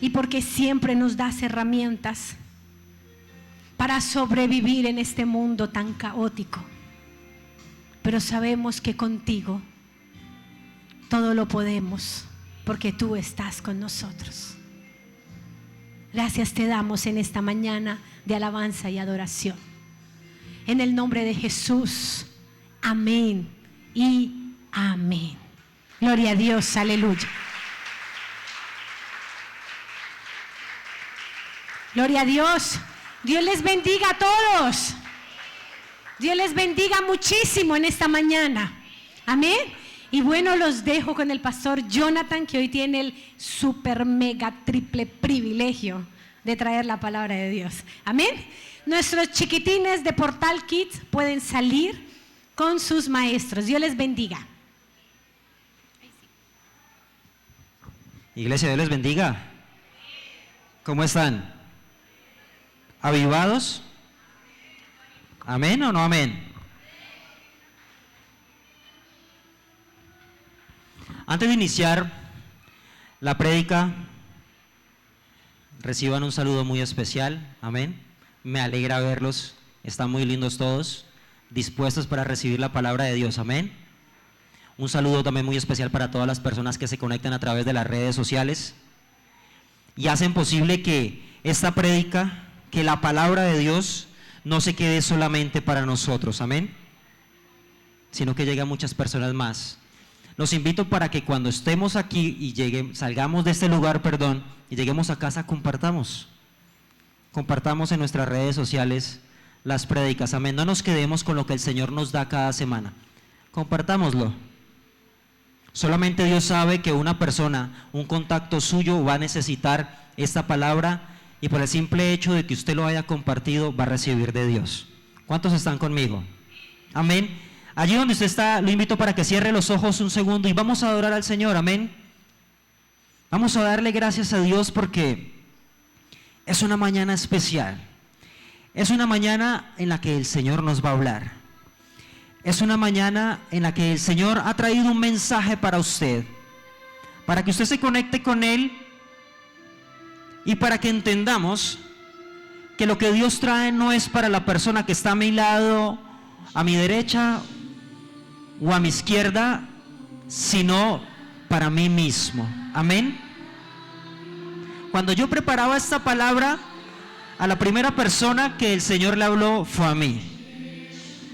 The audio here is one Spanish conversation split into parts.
y porque siempre nos das herramientas para sobrevivir en este mundo tan caótico. Pero sabemos que contigo todo lo podemos, porque tú estás con nosotros. Gracias te damos en esta mañana de alabanza y adoración. En el nombre de Jesús, amén y amén. Gloria a Dios, aleluya. Gloria a Dios. Dios les bendiga a todos. Dios les bendiga muchísimo en esta mañana. Amén. Y bueno, los dejo con el pastor Jonathan, que hoy tiene el super mega triple privilegio de traer la palabra de Dios. Amén. Nuestros chiquitines de Portal Kids pueden salir con sus maestros. Dios les bendiga. Iglesia, Dios les bendiga. ¿Cómo están? ¿Avivados? ¿Amén o no amén? Antes de iniciar la prédica, reciban un saludo muy especial. Amén. Me alegra verlos. Están muy lindos todos, dispuestos para recibir la palabra de Dios. Amén. Un saludo también muy especial para todas las personas que se conectan a través de las redes sociales y hacen posible que esta prédica, que la palabra de Dios no se quede solamente para nosotros, amén, sino que llegue a muchas personas más. Los invito para que cuando estemos aquí y salgamos de este lugar, y lleguemos a casa, compartamos en nuestras redes sociales las prédicas, amén. No nos quedemos con lo que el Señor nos da cada semana, compartámoslo. Solamente Dios sabe que una persona, un contacto suyo va a necesitar esta palabra, y por el simple hecho de que usted lo haya compartido va a recibir de Dios. ¿Cuántos están conmigo? Amén. Allí donde usted está, lo invito para que cierre los ojos un segundo y vamos a adorar al Señor. Amén. Vamos a darle gracias a Dios porque es una mañana especial. Es una mañana en la que el Señor nos va a hablar. Es una mañana en la que el Señor ha traído un mensaje para usted, para que usted se conecte con Él y para que entendamos que lo que Dios trae no es para la persona que está a mi lado, a mi derecha o a mi izquierda, sino para mí mismo. Amén. Cuando yo preparaba esta palabra, a la primera persona que el Señor le habló fue a mí,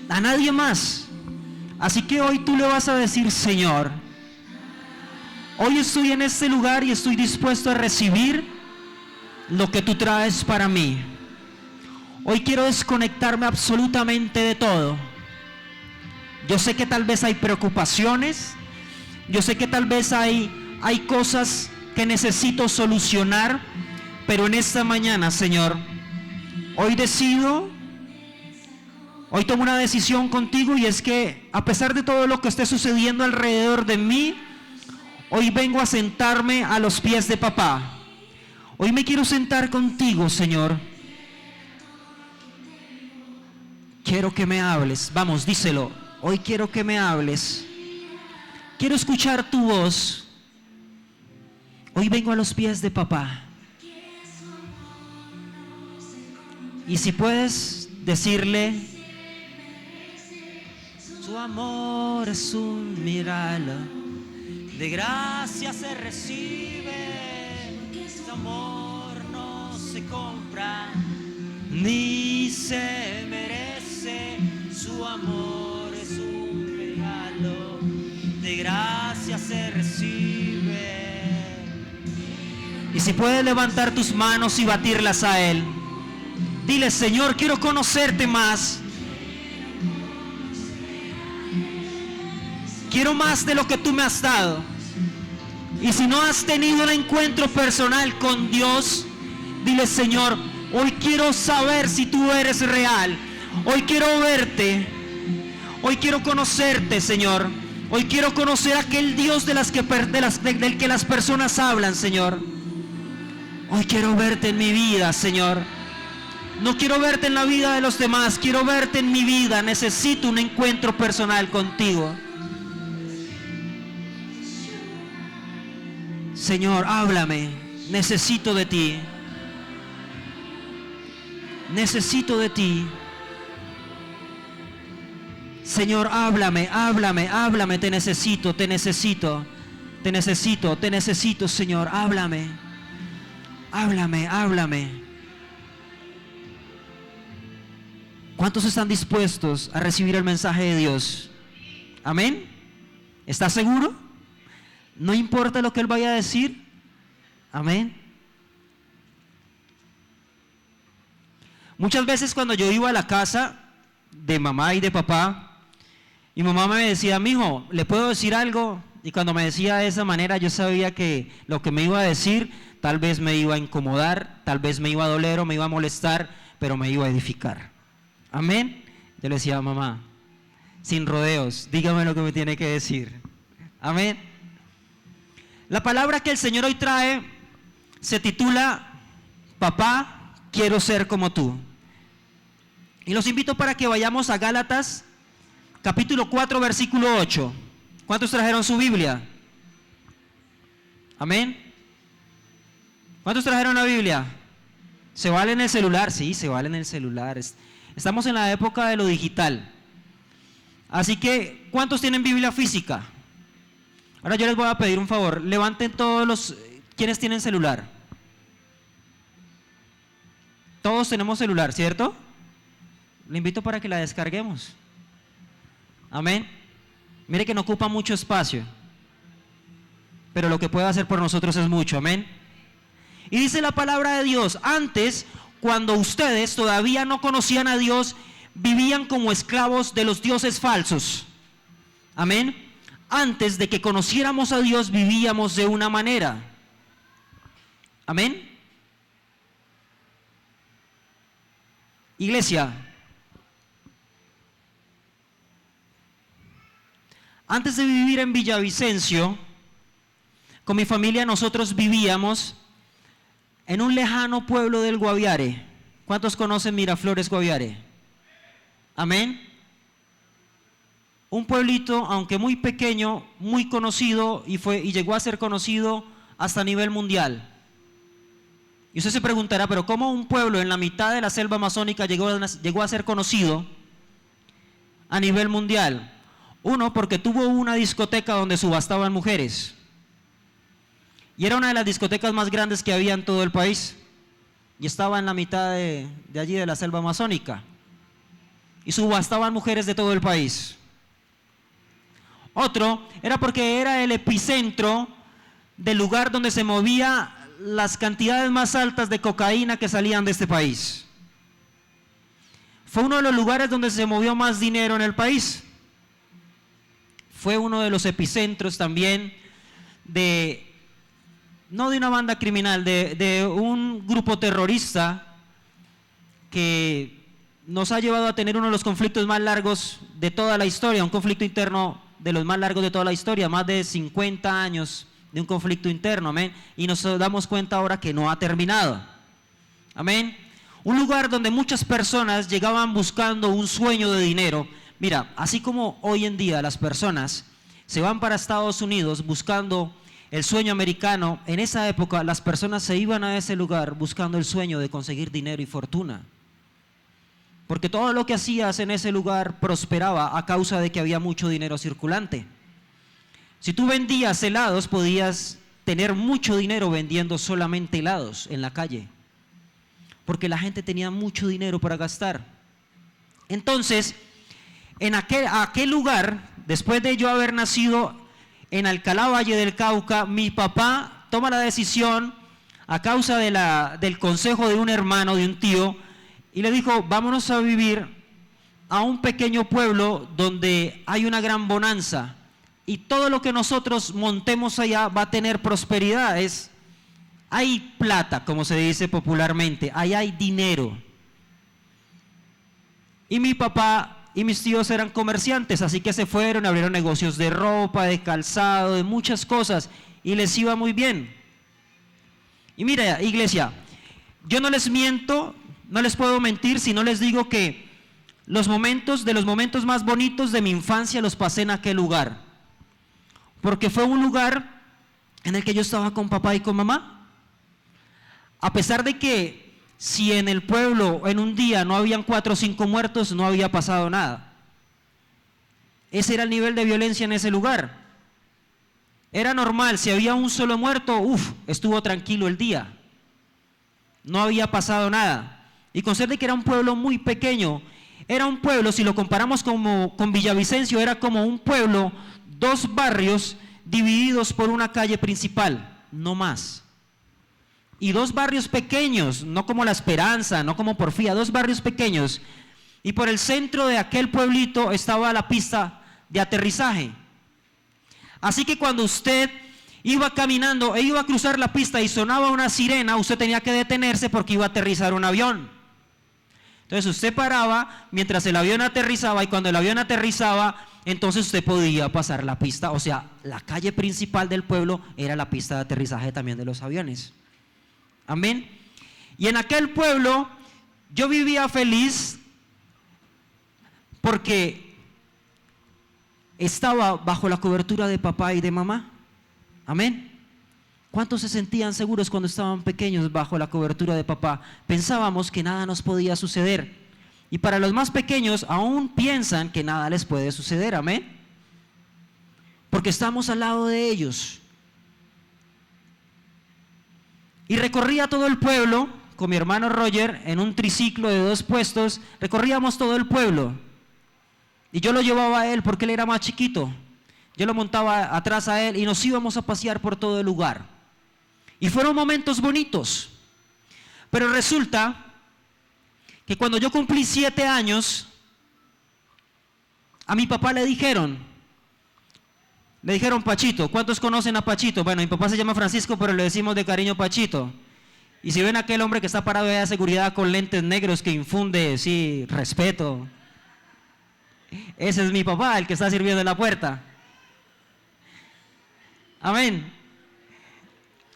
a nadie más. Así que hoy tú le vas a decir: Señor, hoy estoy en este lugar y estoy dispuesto a recibir lo que tú traes para mí. Hoy quiero desconectarme absolutamente de todo. Yo sé que tal vez hay preocupaciones, yo sé que tal vez hay cosas que necesito solucionar, pero en esta mañana, Señor, hoy tomo una decisión contigo, y es que a pesar de todo lo que esté sucediendo alrededor de mí, hoy vengo a sentarme a los pies de papá. Hoy me quiero sentar contigo, Señor. Quiero que me hables. Vamos, díselo. Hoy quiero que me hables. Quiero escuchar tu voz. Hoy vengo a los pies de papá. Y si puedes decirle: su amor es un milagro, de gracia se recibe. Su amor no se compra ni se merece. Su amor es un regalo, de gracia se recibe. Y si puedes levantar tus manos y batirlas a Él, dile: Señor, quiero conocerte más. Quiero más de lo que tú me has dado. Y si no has tenido un encuentro personal con Dios, dile: Señor, hoy quiero saber si tú eres real. Hoy quiero verte. Hoy quiero conocerte, Señor. Hoy quiero conocer a aquel Dios del que las personas hablan, Señor. Hoy quiero verte en mi vida, Señor. No quiero verte en la vida de los demás, quiero verte en mi vida. Necesito un encuentro personal contigo. Señor, háblame. Necesito de ti. Necesito de ti. Señor, háblame, háblame, háblame. Te necesito, te necesito. Te necesito, te necesito, Señor. Háblame. Háblame, háblame. ¿Cuántos están dispuestos a recibir el mensaje de Dios? Amén. ¿Estás seguro? No importa lo que Él vaya a decir. Amén. Muchas veces cuando yo iba a la casa de mamá y de papá, mi mamá me decía, mijo, ¿le puedo decir algo? Y cuando me decía de esa manera, yo sabía que lo que me iba a decir tal vez me iba a incomodar, tal vez me iba a doler o me iba a molestar, pero me iba a edificar. Amén. Yo le decía, mamá, sin rodeos, dígame lo que me tiene que decir. Amén. La palabra que el Señor hoy trae se titula, Papá, quiero ser como tú. Y los invito para que vayamos a Gálatas, capítulo 4, versículo 8. ¿Cuántos trajeron su Biblia? Amén. ¿Cuántos trajeron la Biblia? ¿Se vale en el celular? Sí, se vale en el celular. Estamos en la época de lo digital. Así que, ¿cuántos tienen Biblia física? Ahora yo les voy a pedir un favor. Levanten todos los... ¿Quiénes tienen celular? Todos tenemos celular, ¿cierto? Le invito para que la descarguemos. Amén. Mire que no ocupa mucho espacio, pero lo que puede hacer por nosotros es mucho. Amén. Y dice la palabra de Dios, antes, cuando ustedes todavía no conocían a Dios, vivían como esclavos de los dioses falsos. Amén. Antes de que conociéramos a Dios, vivíamos de una manera. Amén. Iglesia, antes de vivir en Villavicencio, con mi familia nosotros vivíamos en un lejano pueblo del Guaviare. ¿Cuántos conocen Miraflores, Guaviare? Amén. Un pueblito, aunque muy pequeño, muy conocido y llegó a ser conocido hasta a nivel mundial. Y usted se preguntará, pero ¿cómo un pueblo en la mitad de la selva amazónica llegó a ser conocido a nivel mundial? Uno, porque tuvo una discoteca donde subastaban mujeres. Y era una de las discotecas más grandes que había en todo el país. Y estaba en la mitad de allí de la selva amazónica. Y subastaban mujeres de todo el país. Otro, era porque era el epicentro del lugar donde se movía las cantidades más altas de cocaína que salían de este país. Fue uno de los lugares donde se movió más dinero en el país. Fue uno de los epicentros también no de una banda criminal, de un grupo terrorista que nos ha llevado a tener uno de los conflictos más largos de toda la historia, un conflicto interno de los más largos de toda la historia, más de 50 años de un conflicto interno, amén, y nos damos cuenta ahora que no ha terminado, amén. Un lugar donde muchas personas llegaban buscando un sueño de dinero. Mira, así como hoy en día las personas se van para Estados Unidos buscando el sueño americano, en esa época las personas se iban a ese lugar buscando el sueño de conseguir dinero y fortuna. Porque todo lo que hacías en ese lugar prosperaba a causa de que había mucho dinero circulante. Si tú vendías helados, podías tener mucho dinero vendiendo solamente helados en la calle. Porque la gente tenía mucho dinero para gastar. Entonces, en aquel lugar, después de yo haber nacido en Alcalá, Valle del Cauca, mi papá toma la decisión, a causa del consejo de un hermano, de un tío, y le dijo, vámonos a vivir a un pequeño pueblo donde hay una gran bonanza y todo lo que nosotros montemos allá va a tener prosperidad. Hay plata, como se dice popularmente, ahí hay dinero. Y mi papá y mis tíos eran comerciantes, así que se fueron, abrieron negocios de ropa, de calzado, de muchas cosas, y les iba muy bien. Y mira, iglesia, yo no les miento, no les puedo mentir si no les digo que los momentos más bonitos de mi infancia los pasé en aquel lugar. Porque fue un lugar en el que yo estaba con papá y con mamá. A pesar de que si en el pueblo en un día no habían 4 o 5 muertos, no había pasado nada. Ese era el nivel de violencia en ese lugar. Era normal, si había un solo muerto, estuvo tranquilo el día. No había pasado nada. Y con ser de que era un pueblo muy pequeño, era un pueblo, si lo comparamos con Villavicencio, era como un pueblo, 2 barrios divididos por una calle principal, no más. Y 2 barrios pequeños, no como La Esperanza, no como Porfía, 2 barrios pequeños. Y por el centro de aquel pueblito estaba la pista de aterrizaje. Así que cuando usted iba caminando e iba a cruzar la pista y sonaba una sirena, usted tenía que detenerse porque iba a aterrizar un avión. Entonces usted paraba mientras el avión aterrizaba, y cuando el avión aterrizaba, entonces usted podía pasar la pista. O sea, la calle principal del pueblo era la pista de aterrizaje también de los aviones. Amén. Y en aquel pueblo yo vivía feliz porque estaba bajo la cobertura de papá y de mamá. Amén. ¿Cuántos se sentían seguros cuando estaban pequeños bajo la cobertura de papá? Pensábamos que nada nos podía suceder. Y para los más pequeños aún piensan que nada les puede suceder. Amén. Porque estamos al lado de ellos. Y recorría todo el pueblo con mi hermano Roger en un triciclo de 2 puestos. Recorríamos todo el pueblo. Y yo lo llevaba a él porque él era más chiquito. Yo lo montaba atrás a él y nos íbamos a pasear por todo el lugar. Y fueron momentos bonitos. Pero resulta que cuando yo cumplí 7 años, a mi papá le dijeron, Pachito. ¿Cuántos conocen a Pachito? Bueno, mi papá se llama Francisco, pero le decimos de cariño Pachito. Y si ven a aquel hombre que está parado allá de seguridad con lentes negros que infunde, sí, respeto, ese es mi papá, el que está sirviendo en la puerta. Amén.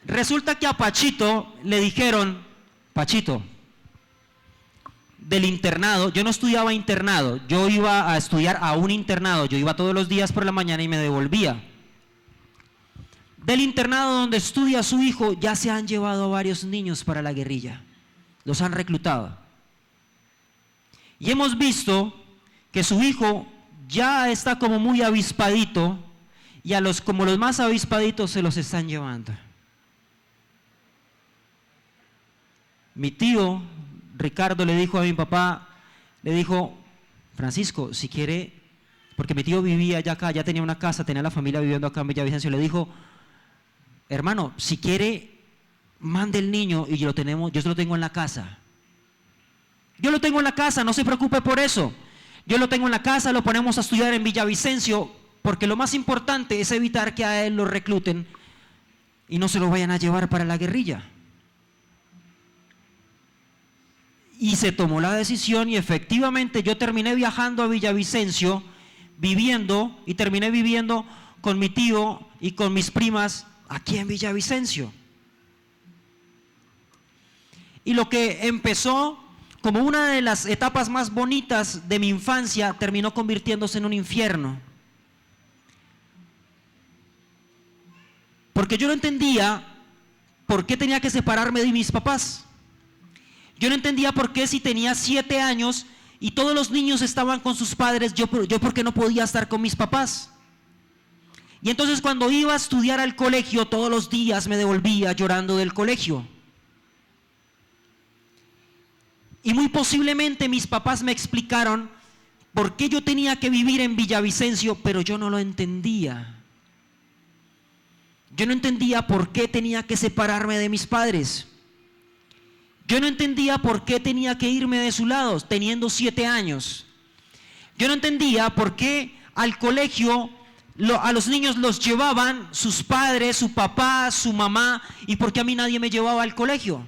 Resulta que a Pachito le dijeron, Pachito, del internado, yo no estudiaba internado, yo iba a estudiar a un internado, yo iba todos los días por la mañana y me devolvía. Del internado donde estudia su hijo, ya se han llevado a varios niños para la guerrilla, los han reclutado. Y hemos visto que su hijo ya está como muy avispadito, y como los más avispaditos se los están llevando. Mi tío Ricardo le dijo a mi papá, le dijo, Francisco, si quiere, porque mi tío vivía ya acá, ya tenía una casa, tenía la familia viviendo acá en Villavicencio, le dijo, hermano, si quiere, mande el niño y yo se lo tengo en la casa. Yo lo tengo en la casa, no se preocupe por eso. Yo lo tengo en la casa, lo ponemos a estudiar en Villavicencio, porque lo más importante es evitar que a él lo recluten y no se lo vayan a llevar para la guerrilla. Y se tomó la decisión y efectivamente yo terminé viajando a Villavicencio, terminé viviendo con mi tío y con mis primas aquí en Villavicencio. Y lo que empezó como una de las etapas más bonitas de mi infancia terminó convirtiéndose en un infierno. Porque yo no entendía por qué tenía que separarme de mis papás. Yo no entendía por qué si tenía 7 años y todos los niños estaban con sus padres, yo por qué no podía estar con mis papás. Y entonces cuando iba a estudiar al colegio, todos los días me devolvía llorando del colegio. Y muy posiblemente mis papás me explicaron por qué yo tenía que vivir en Villavicencio, pero yo no lo entendía. Yo no entendía por qué tenía que separarme de mis padres. Yo no entendía por qué tenía que irme de su lado, teniendo 7 años. Yo no entendía por qué al colegio a los niños los llevaban sus padres, su papá, su mamá, y por qué a mí nadie me llevaba al colegio.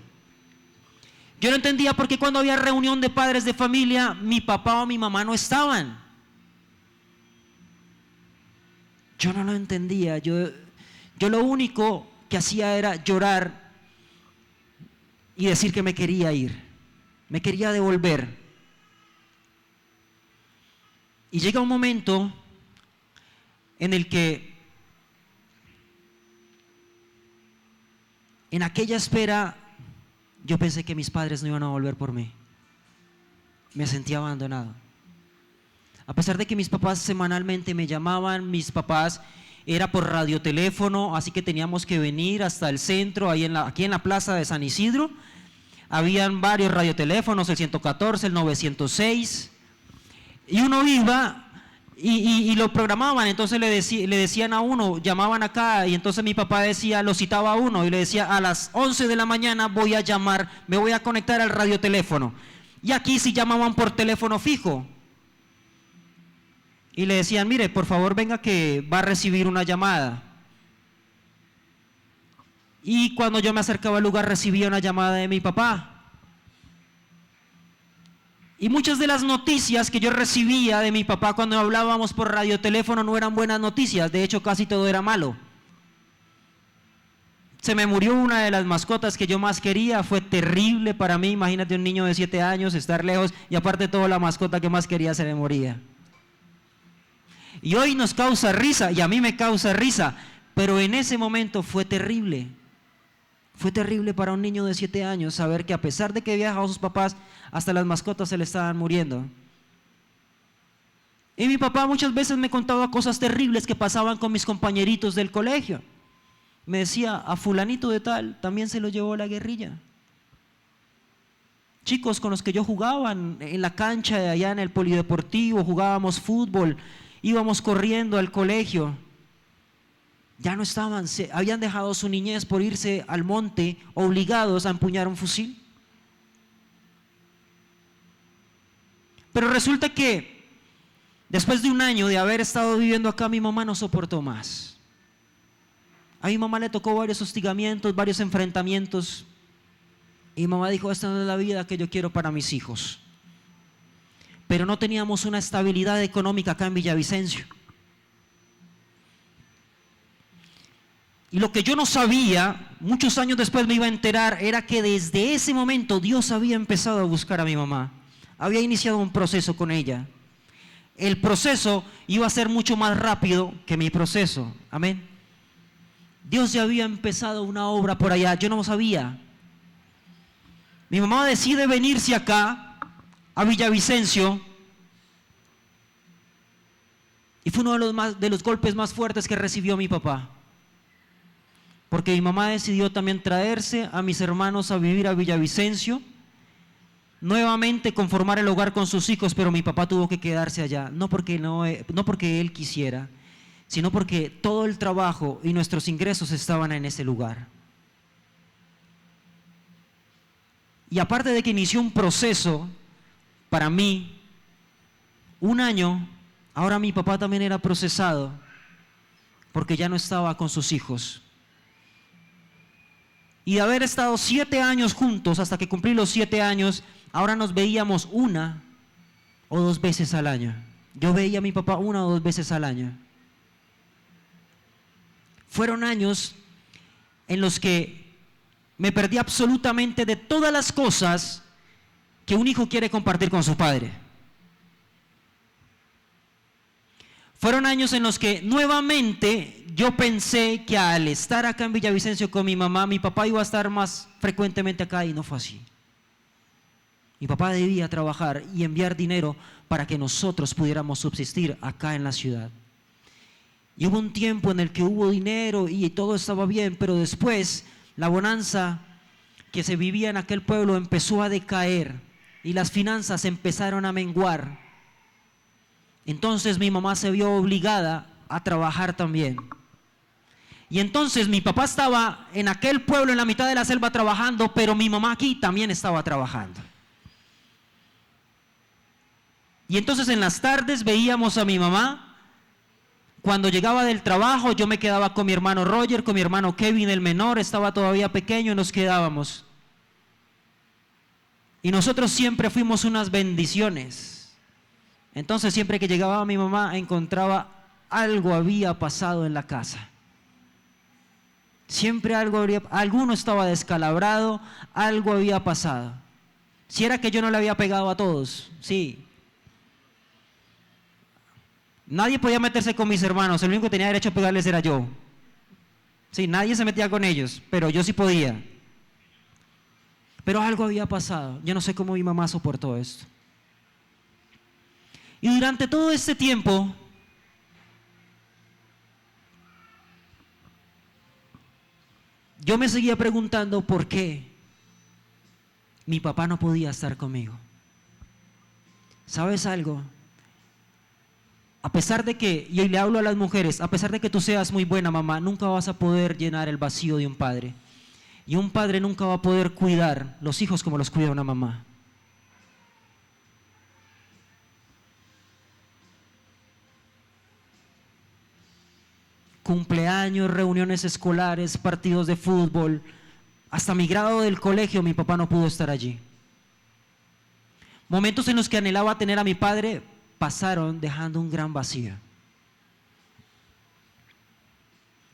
Yo no entendía por qué cuando había reunión de padres de familia, mi papá o mi mamá no estaban. Yo no lo entendía. Yo lo único que hacía era llorar y decir que me quería ir, me quería devolver. Y llega un momento en el que en aquella espera yo pensé que mis padres no iban a volver por mí. Me sentía abandonado. A pesar de que mis papás semanalmente me llamaban, mis papás era por radioteléfono, así que teníamos que venir hasta el centro, aquí en la plaza de San Isidro. Habían varios radioteléfonos, el 114, el 906, y uno iba y lo programaban. Entonces le decían a uno, llamaban acá, y entonces mi papá decía, lo citaba a uno y le decía, a las 11 de la mañana voy a llamar, me voy a conectar al radioteléfono. Y aquí sí llamaban por teléfono fijo. Y le decían, mire, por favor venga que va a recibir una llamada. Y cuando yo me acercaba al lugar recibía una llamada de mi papá. Y muchas de las noticias que yo recibía de mi papá cuando hablábamos por radioteléfono no eran buenas noticias, de hecho casi todo era malo. Se me murió una de las mascotas que yo más quería, fue terrible para mí. Imagínate un niño de 7 años estar lejos y aparte todo la mascota que más quería se me moría. Y hoy nos causa risa, y a mí me causa risa, pero en ese momento fue terrible. Fue terrible para un niño de 7 años saber que a pesar de que había dejado a sus papás, hasta las mascotas se le estaban muriendo. Y mi papá muchas veces me contaba cosas terribles que pasaban con mis compañeritos del colegio. Me decía, a fulanito de tal también se lo llevó la guerrilla. Chicos con los que yo jugaba en la cancha de allá en el polideportivo, jugábamos fútbol, íbamos corriendo al colegio. Ya no estaban, habían dejado su niñez por irse al monte obligados a empuñar un fusil. Pero resulta que después de un año de haber estado viviendo acá, mi mamá no soportó más. A mi mamá le tocó varios hostigamientos, varios enfrentamientos. Y mi mamá dijo, esta no es la vida que yo quiero para mis hijos. Pero no teníamos una estabilidad económica acá en Villavicencio. Y lo que yo no sabía, muchos años después me iba a enterar, era que desde ese momento Dios había empezado a buscar a mi mamá. Había iniciado un proceso con ella. El proceso iba a ser mucho más rápido que mi proceso. Amén. Dios ya había empezado una obra por allá, yo no sabía. Mi mamá decide venirse acá, a Villavicencio, y fue uno de los golpes más fuertes que recibió mi papá. Porque mi mamá decidió también traerse a mis hermanos a vivir a Villavicencio, nuevamente conformar el hogar con sus hijos, pero mi papá tuvo que quedarse allá, no porque él quisiera, sino porque todo el trabajo y nuestros ingresos estaban en ese lugar. Y aparte de que inició un proceso para mí, un año, ahora mi papá también era procesado, porque ya no estaba con sus hijos. Y de haber estado 7 años juntos, hasta que cumplí los 7 años, ahora nos veíamos 1 o 2 veces al año. Yo veía a mi papá 1 o 2 veces al año. Fueron años en los que me perdí absolutamente de todas las cosas que un hijo quiere compartir con su padre. Fueron años en los que nuevamente yo pensé que al estar acá en Villavicencio con mi mamá, mi papá iba a estar más frecuentemente acá, y no fue así. Mi papá debía trabajar y enviar dinero para que nosotros pudiéramos subsistir acá en la ciudad. Y hubo un tiempo en el que hubo dinero y todo estaba bien, pero después la bonanza que se vivía en aquel pueblo empezó a decaer y las finanzas empezaron a menguar. Entonces mi mamá se vio obligada a trabajar también. Y entonces mi papá estaba en aquel pueblo en la mitad de la selva trabajando, pero mi mamá aquí también estaba trabajando. Y entonces en las tardes veíamos a mi mamá. Cuando llegaba del trabajo yo me quedaba con mi hermano Roger, con mi hermano Kevin, el menor, estaba todavía pequeño, y nos quedábamos. Y nosotros siempre fuimos unas bendiciones. Entonces siempre que llegaba mi mamá encontraba algo había pasado en la casa. Siempre alguno estaba descalabrado, algo había pasado. Si era que yo no le había pegado a todos, sí. Nadie podía meterse con mis hermanos, el único que tenía derecho a pegarles era yo. Sí, nadie se metía con ellos, pero yo sí podía. Pero algo había pasado. Yo no sé cómo mi mamá soportó esto. Y durante todo este tiempo, yo me seguía preguntando por qué mi papá no podía estar conmigo. ¿Sabes algo? A pesar de que, y hoy le hablo a las mujeres, a pesar de que tú seas muy buena mamá, nunca vas a poder llenar el vacío de un padre. Y un padre nunca va a poder cuidar los hijos como los cuida una mamá. Cumpleaños, reuniones escolares, partidos de fútbol, hasta mi grado del colegio mi papá no pudo estar allí. Momentos en los que anhelaba tener a mi padre pasaron dejando un gran vacío.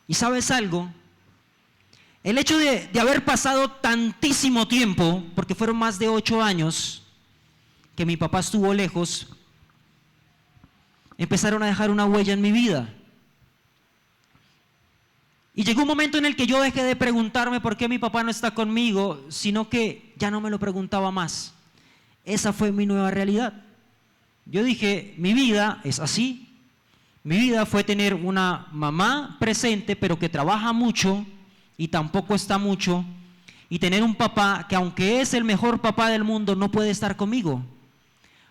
¿Y sabes algo? El hecho de haber pasado tantísimo tiempo, porque fueron más de 8 años que mi papá estuvo lejos, empezaron a dejar una huella en mi vida. Y llegó un momento en el que yo dejé de preguntarme por qué mi papá no está conmigo, sino que ya no me lo preguntaba más. Esa fue mi nueva realidad. Yo dije, mi vida es así. Mi vida fue tener una mamá presente, pero que trabaja mucho y tampoco está mucho, y tener un papá que, aunque es el mejor papá del mundo, no puede estar conmigo.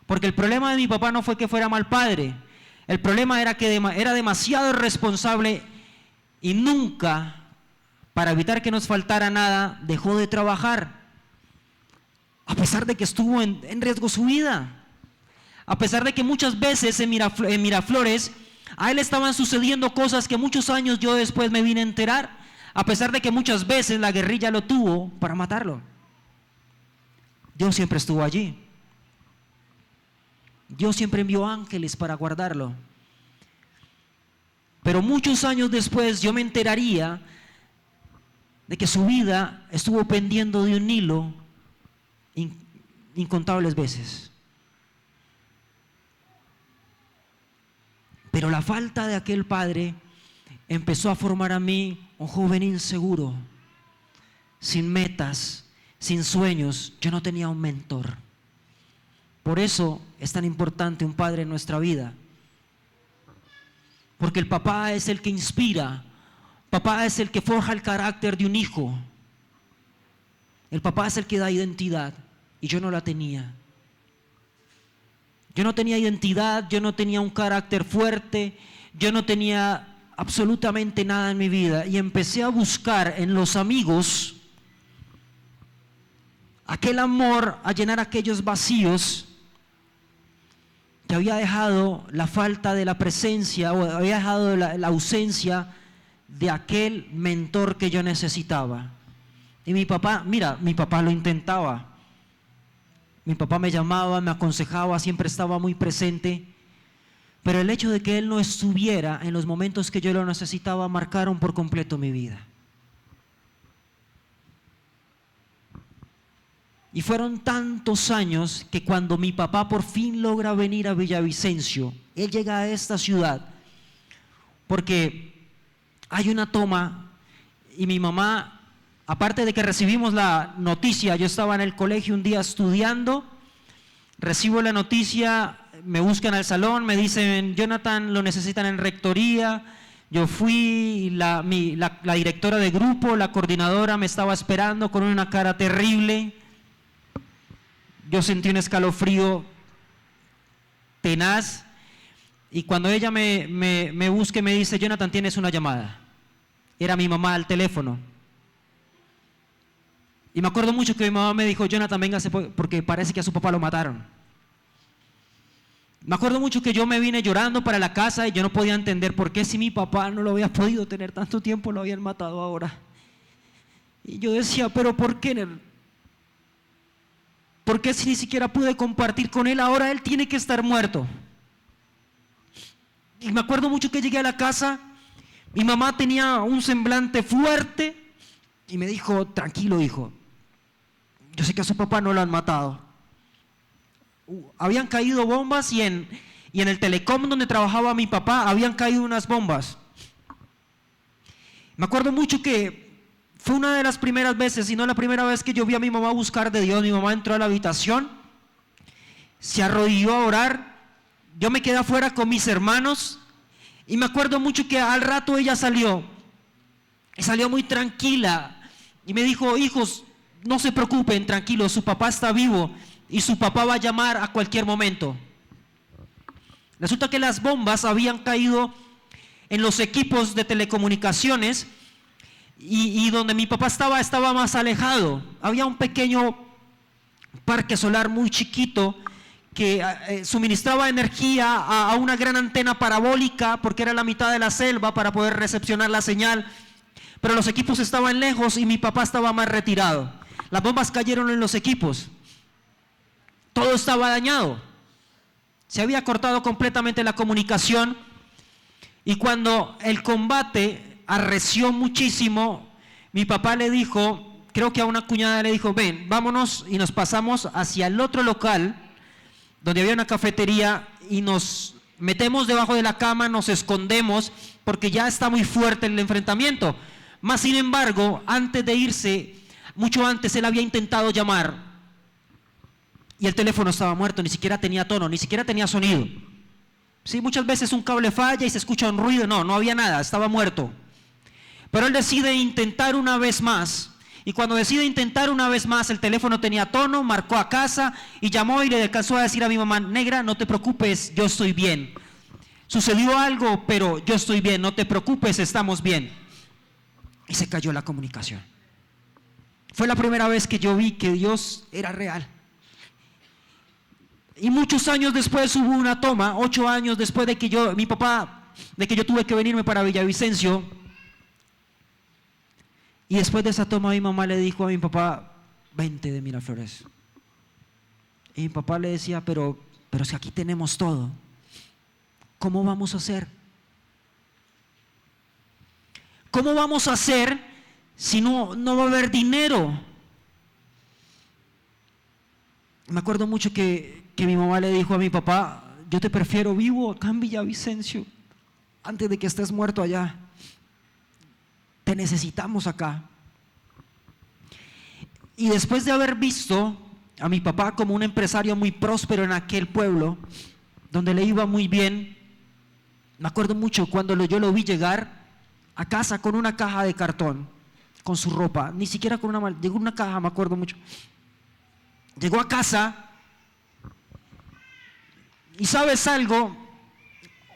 Porque el problema de mi papá no fue que fuera mal padre. El problema era que era demasiado irresponsable y nunca, para evitar que nos faltara nada, dejó de trabajar. A pesar de que estuvo en riesgo su vida. A pesar de que muchas veces en Miraflores a él estaban sucediendo cosas que muchos años yo después me vine a enterar. A pesar de que muchas veces la guerrilla lo tuvo para matarlo. Dios siempre estuvo allí. Dios siempre envió ángeles para guardarlo. Pero muchos años después yo me enteraría de que su vida estuvo pendiendo de un hilo incontables veces. Pero la falta de aquel padre empezó a formar a mí un joven inseguro, sin metas, sin sueños. Yo no tenía un mentor. Por eso es tan importante un padre en nuestra vida. Porque el papá es el que inspira, papá es el que forja el carácter de un hijo. El papá es el que da identidad y yo no la tenía. Yo no tenía identidad, yo no tenía un carácter fuerte, yo no tenía absolutamente nada en mi vida y empecé a buscar en los amigos aquel amor, a llenar aquellos vacíos que había dejado la falta de la presencia o había dejado la ausencia de aquel mentor que yo necesitaba. Y mi papá, mira, mi papá lo intentaba. Mi papá me llamaba, me aconsejaba, siempre estaba muy presente. Pero el hecho de que él no estuviera en los momentos que yo lo necesitaba marcaron por completo mi vida. Y fueron tantos años que cuando mi papá por fin logra venir a Villavicencio, él llega a esta ciudad porque hay una toma y mi mamá, aparte de que recibimos la noticia, yo estaba en el colegio un día estudiando, recibo la noticia, me buscan al salón, me dicen, Jonathan, lo necesitan en rectoría. Yo fui, la directora de grupo, la coordinadora me estaba esperando con una cara terrible. Yo sentí un escalofrío tenaz y cuando ella me busca y me dice, Jonathan, tienes una llamada. Era mi mamá al teléfono. Y me acuerdo mucho que mi mamá me dijo, Jonathan, véngase porque parece que a su papá lo mataron. Me acuerdo mucho que yo me vine llorando para la casa y yo no podía entender por qué si mi papá no lo había podido tener tanto tiempo, lo habían matado ahora. Y yo decía, pero ¿por qué? ¿Por qué si ni siquiera pude compartir con él? Ahora él tiene que estar muerto. Y me acuerdo mucho que llegué a la casa, mi mamá tenía un semblante fuerte y me dijo, tranquilo hijo, yo sé que a su papá no lo han matado. Habían caído bombas y en el telecom donde trabajaba mi papá habían caído unas bombas. Me acuerdo mucho que Fue una de las primeras veces, y no la primera vez que yo vi a mi mamá buscar de Dios. Mi mamá entró a la habitación, se arrodilló a orar, yo me quedé afuera con mis hermanos, y me acuerdo mucho que al rato ella salió, y salió muy tranquila, y me dijo: hijos, no se preocupen, tranquilos, su papá está vivo, y su papá va a llamar a cualquier momento. Resulta que las bombas habían caído en los equipos de telecomunicaciones, y donde mi papá estaba más alejado. Había un pequeño parque solar muy chiquito que suministraba energía a una gran antena parabólica, porque era la mitad de la selva para poder recepcionar la señal, pero los equipos estaban lejos y mi papá estaba más retirado. Las bombas cayeron en los equipos, todo estaba dañado, se había cortado completamente la comunicación, y cuando el combate arreció muchísimo, mi papá le dijo, creo que a una cuñada le dijo: ven, vámonos, y nos pasamos hacia el otro local donde había una cafetería, y nos metemos debajo de la cama, nos escondemos porque ya está muy fuerte el enfrentamiento. Más sin embargo, antes de irse, mucho antes, él había intentado llamar y el teléfono estaba muerto, ni siquiera tenía tono, ni siquiera tenía sonido. Sí, muchas veces un cable falla y se escucha un ruido. No había nada, estaba muerto. Pero él decide intentar una vez más, y cuando decide intentar una vez más, el teléfono tenía tono, marcó a casa y llamó, y le alcanzó a decir a mi mamá: negra, no te preocupes, yo estoy bien. Sucedió algo, pero yo estoy bien, no te preocupes, estamos bien. Y se cayó la comunicación. Fue la primera vez que yo vi que Dios era real. Y muchos años después hubo una toma, 8 años después de que yo tuve que venirme para Villavicencio. Y después de esa toma, mi mamá le dijo a mi papá: vente de Miraflores. Y mi papá le decía: pero si aquí tenemos todo, ¿cómo vamos a hacer? ¿Cómo vamos a hacer si no va a haber dinero? Me acuerdo mucho que mi mamá le dijo a mi papá: yo te prefiero vivo acá en Villavicencio antes de que estés muerto allá. Te necesitamos acá. Y después de haber visto a mi papá como un empresario muy próspero en aquel pueblo, donde le iba muy bien, me acuerdo mucho cuando yo lo vi llegar a casa con una caja de cartón, con su ropa, ni siquiera con una maleta, llegó una caja, me acuerdo mucho. Llegó a casa, y ¿sabes algo?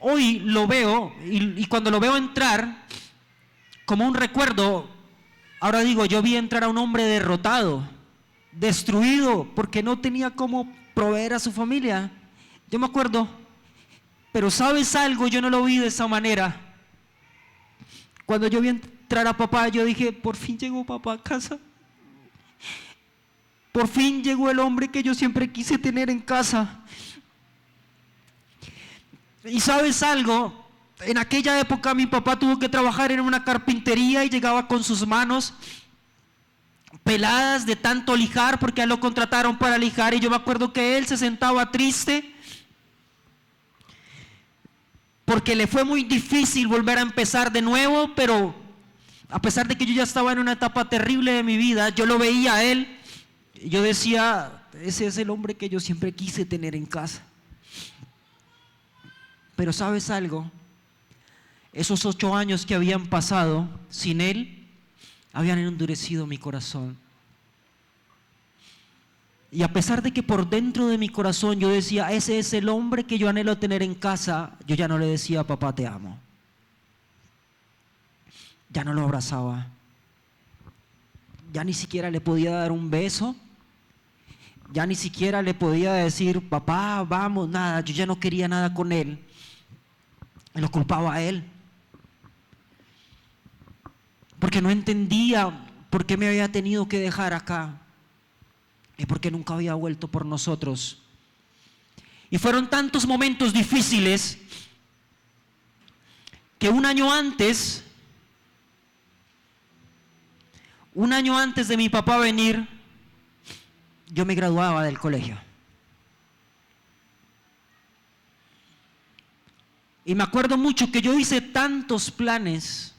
Hoy lo veo, y cuando lo veo entrar, como un recuerdo, ahora digo, yo vi entrar a un hombre derrotado, destruido, porque no tenía cómo proveer a su familia. Yo me acuerdo, pero ¿sabes algo? Yo no lo vi de esa manera. Cuando yo vi entrar a papá, yo dije: por fin llegó papá a casa. Por fin llegó el hombre que yo siempre quise tener en casa. Y ¿sabes algo? En aquella época mi papá tuvo que trabajar en una carpintería y llegaba con sus manos peladas de tanto lijar, porque a él lo contrataron para lijar, y yo me acuerdo que él se sentaba triste porque le fue muy difícil volver a empezar de nuevo, pero a pesar de que yo ya estaba en una etapa terrible de mi vida, yo lo veía a él y yo decía: ese es el hombre que yo siempre quise tener en casa. Pero ¿sabes algo? Esos 8 años que habían pasado sin él habían endurecido mi corazón. Y a pesar de que por dentro de mi corazón yo decía: ese es el hombre que yo anhelo tener en casa, yo ya no le decía: papá, te amo. Ya no lo abrazaba. Ya ni siquiera le podía dar un beso. Ya ni siquiera le podía decir: papá, vamos, nada. Yo ya no quería nada con él. Lo culpaba a él, porque no entendía por qué me había tenido que dejar acá y por qué nunca había vuelto por nosotros. Y fueron tantos momentos difíciles que un año antes de mi papá venir, yo me graduaba del colegio. Y me acuerdo mucho que yo hice tantos planes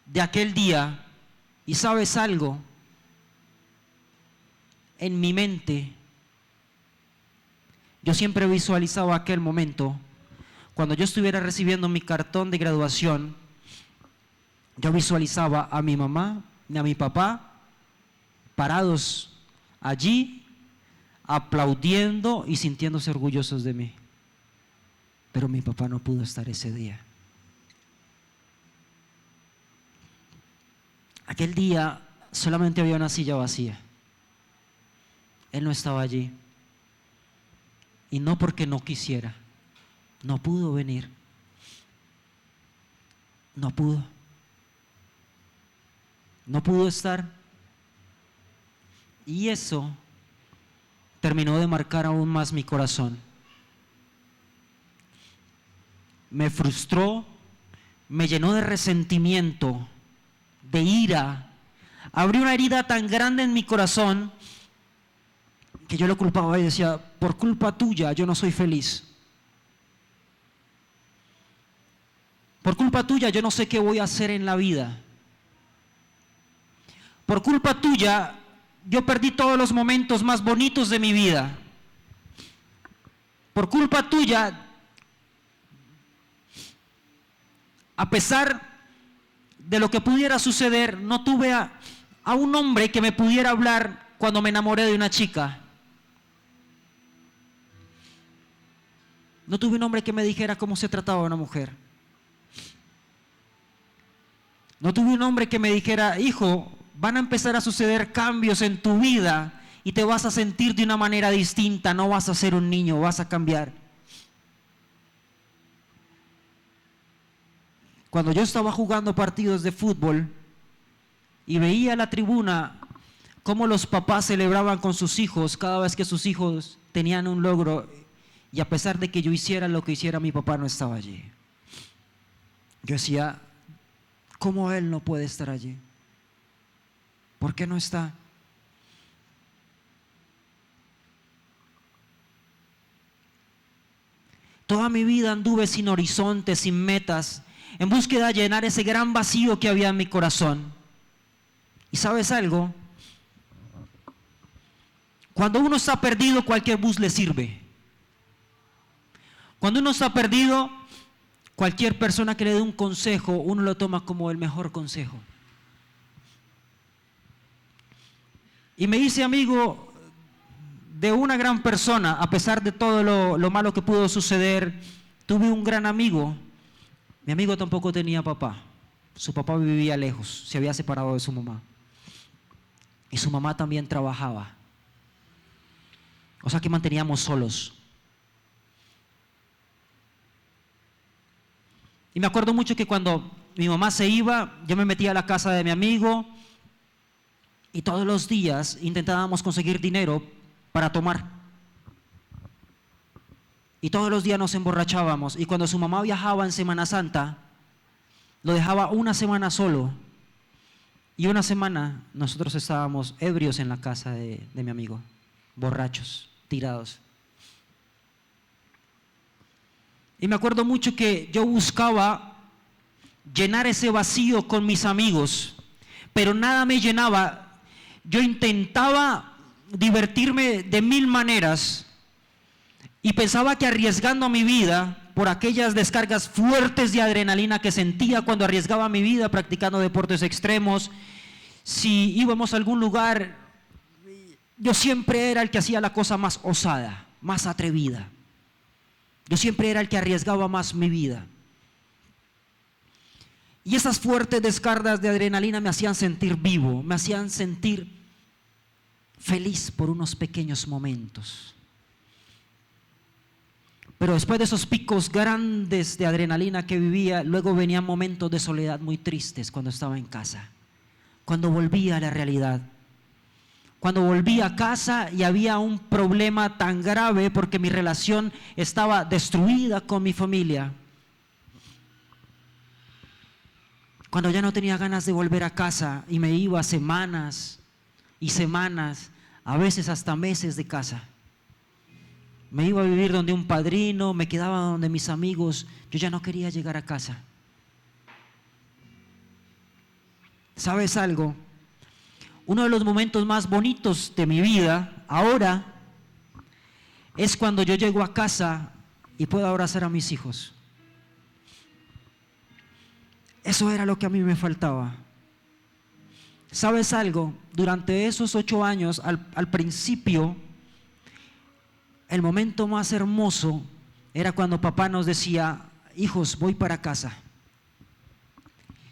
de aquel día, Y sabes algo, en mi mente, yo siempre visualizaba aquel momento, cuando yo estuviera recibiendo mi cartón de graduación, yo visualizaba a mi mamá y a mi papá parados allí, aplaudiendo y sintiéndose orgullosos de mí. Pero mi papá no pudo estar ese día. Aquel día solamente había una silla vacía. Él no estaba allí. Y no porque no quisiera. No pudo venir. No pudo. No pudo estar. Y eso terminó de marcar aún más mi corazón. Me frustró, me llenó de resentimiento, de ira. Abrió una herida tan grande en mi corazón que yo lo culpaba y decía, por culpa tuya yo no soy feliz. Por culpa tuya yo no sé qué voy a hacer en la vida. Por culpa tuya yo perdí todos los momentos más bonitos de mi vida. Por culpa tuya, a pesar de lo que pudiera suceder, no tuve a un hombre que me pudiera hablar cuando me enamoré de una chica. No tuve un hombre que me dijera cómo se trataba una mujer. No tuve un hombre que me dijera, hijo, van a empezar a suceder cambios en tu vida y te vas a sentir de una manera distinta, no vas a ser un niño, vas a cambiar. Cuando yo estaba jugando partidos de fútbol y veía la tribuna cómo los papás celebraban con sus hijos cada vez que sus hijos tenían un logro, y a pesar de que yo hiciera lo que hiciera, mi papá no estaba allí. Yo decía, ¿cómo él no puede estar allí? ¿Por qué no está? Toda mi vida anduve sin horizontes, sin metas, en búsqueda de llenar ese gran vacío que había en mi corazón. ¿Y sabes algo? Cuando uno está perdido, cualquier bus le sirve. Cuando uno está perdido, cualquier persona que le dé un consejo, uno lo toma como el mejor consejo. Y me hice amigo de una gran persona, a pesar de todo lo malo que pudo suceder. Tuve un gran amigo. Mi amigo tampoco tenía papá. Su papá vivía lejos, se había separado de su mamá. Y su mamá también trabajaba. O sea que manteníamos solos. Y me acuerdo mucho que cuando mi mamá se iba, yo me metía a la casa de mi amigo y todos los días intentábamos conseguir dinero para tomar. Y todos los días nos emborrachábamos. Y cuando su mamá viajaba en Semana Santa, lo dejaba una semana solo. Y una semana nosotros estábamos ebrios en la casa de mi amigo, borrachos, tirados. Y me acuerdo mucho que yo buscaba llenar ese vacío con mis amigos, pero nada me llenaba. Yo intentaba divertirme de mil maneras y pensaba que arriesgando mi vida por aquellas descargas fuertes de adrenalina que sentía cuando arriesgaba mi vida practicando deportes extremos, si íbamos a algún lugar, yo siempre era el que hacía la cosa más osada, más atrevida. Yo siempre era el que arriesgaba más mi vida. Y esas fuertes descargas de adrenalina me hacían sentir vivo, me hacían sentir feliz por unos pequeños momentos. Pero después de esos picos grandes de adrenalina que vivía, luego venían momentos de soledad muy tristes cuando estaba en casa, cuando volvía a la realidad. Cuando volví a casa y había un problema tan grave porque mi relación estaba destruida con mi familia. Cuando ya no tenía ganas de volver a casa y me iba semanas y semanas, a veces hasta meses de casa. Me iba a vivir donde un padrino, me quedaba donde mis amigos. Yo ya no quería llegar a casa. ¿Sabes algo? Uno de los momentos más bonitos de mi vida ahora es cuando yo llego a casa y puedo abrazar a mis hijos. Eso era lo que a mí me faltaba. ¿Sabes algo? Durante esos 8 años, al principio, el momento más hermoso era cuando papá nos decía: hijos, voy para casa.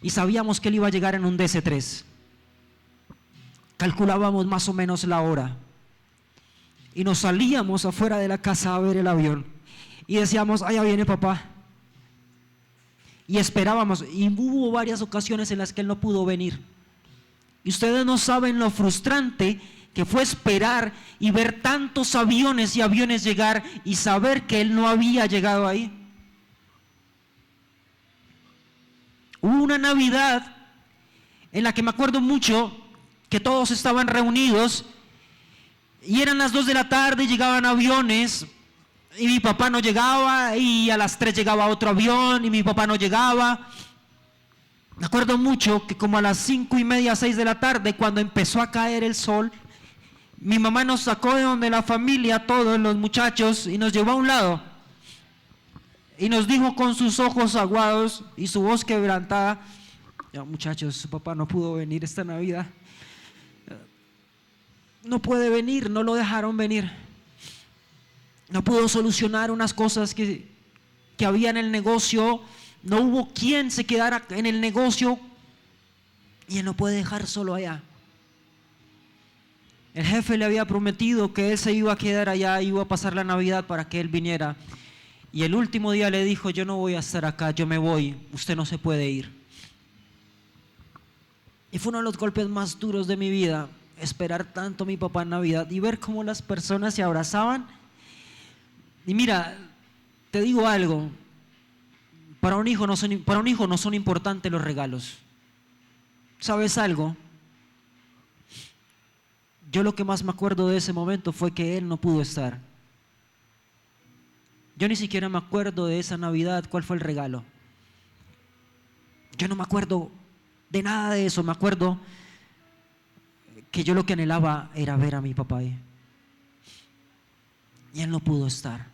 Y sabíamos que él iba a llegar en un DC-3. Calculábamos más o menos la hora. Y nos salíamos afuera de la casa a ver el avión. Y decíamos: allá viene papá. Y esperábamos. Y hubo varias ocasiones en las que él no pudo venir. Y ustedes no saben lo frustrante que fue esperar y ver tantos aviones y aviones llegar y saber que él no había llegado ahí. Hubo una Navidad en la que me acuerdo mucho que todos estaban reunidos y eran las 2 de la tarde y llegaban aviones y mi papá no llegaba, y a las 3 llegaba otro avión y mi papá no llegaba. Me acuerdo mucho que como a las 5:30, 6 de la tarde, cuando empezó a caer el sol, mi mamá nos sacó de donde la familia, todos los muchachos, y nos llevó a un lado. Y nos dijo con sus ojos aguados y su voz quebrantada: ya, muchachos, su papá no pudo venir esta Navidad. No puede venir, no lo dejaron venir. No pudo solucionar unas cosas que había en el negocio. No hubo quien se quedara en el negocio y él no puede dejar solo allá. El jefe le había prometido que él se iba a quedar allá, iba a pasar la Navidad para que él viniera. Y el último día le dijo: yo no voy a estar acá, yo me voy, usted no se puede ir. Y fue uno de los golpes más duros de mi vida, esperar tanto a mi papá en Navidad y ver cómo las personas se abrazaban. Y mira, te digo algo, para un hijo no son importantes los regalos. ¿Sabes algo? Yo lo que más me acuerdo de ese momento fue que él no pudo estar. Yo ni siquiera me acuerdo de esa Navidad cuál fue el regalo. Yo no me acuerdo de nada de eso. Me acuerdo que yo lo que anhelaba era ver a mi papá ahí. Y él no pudo estar.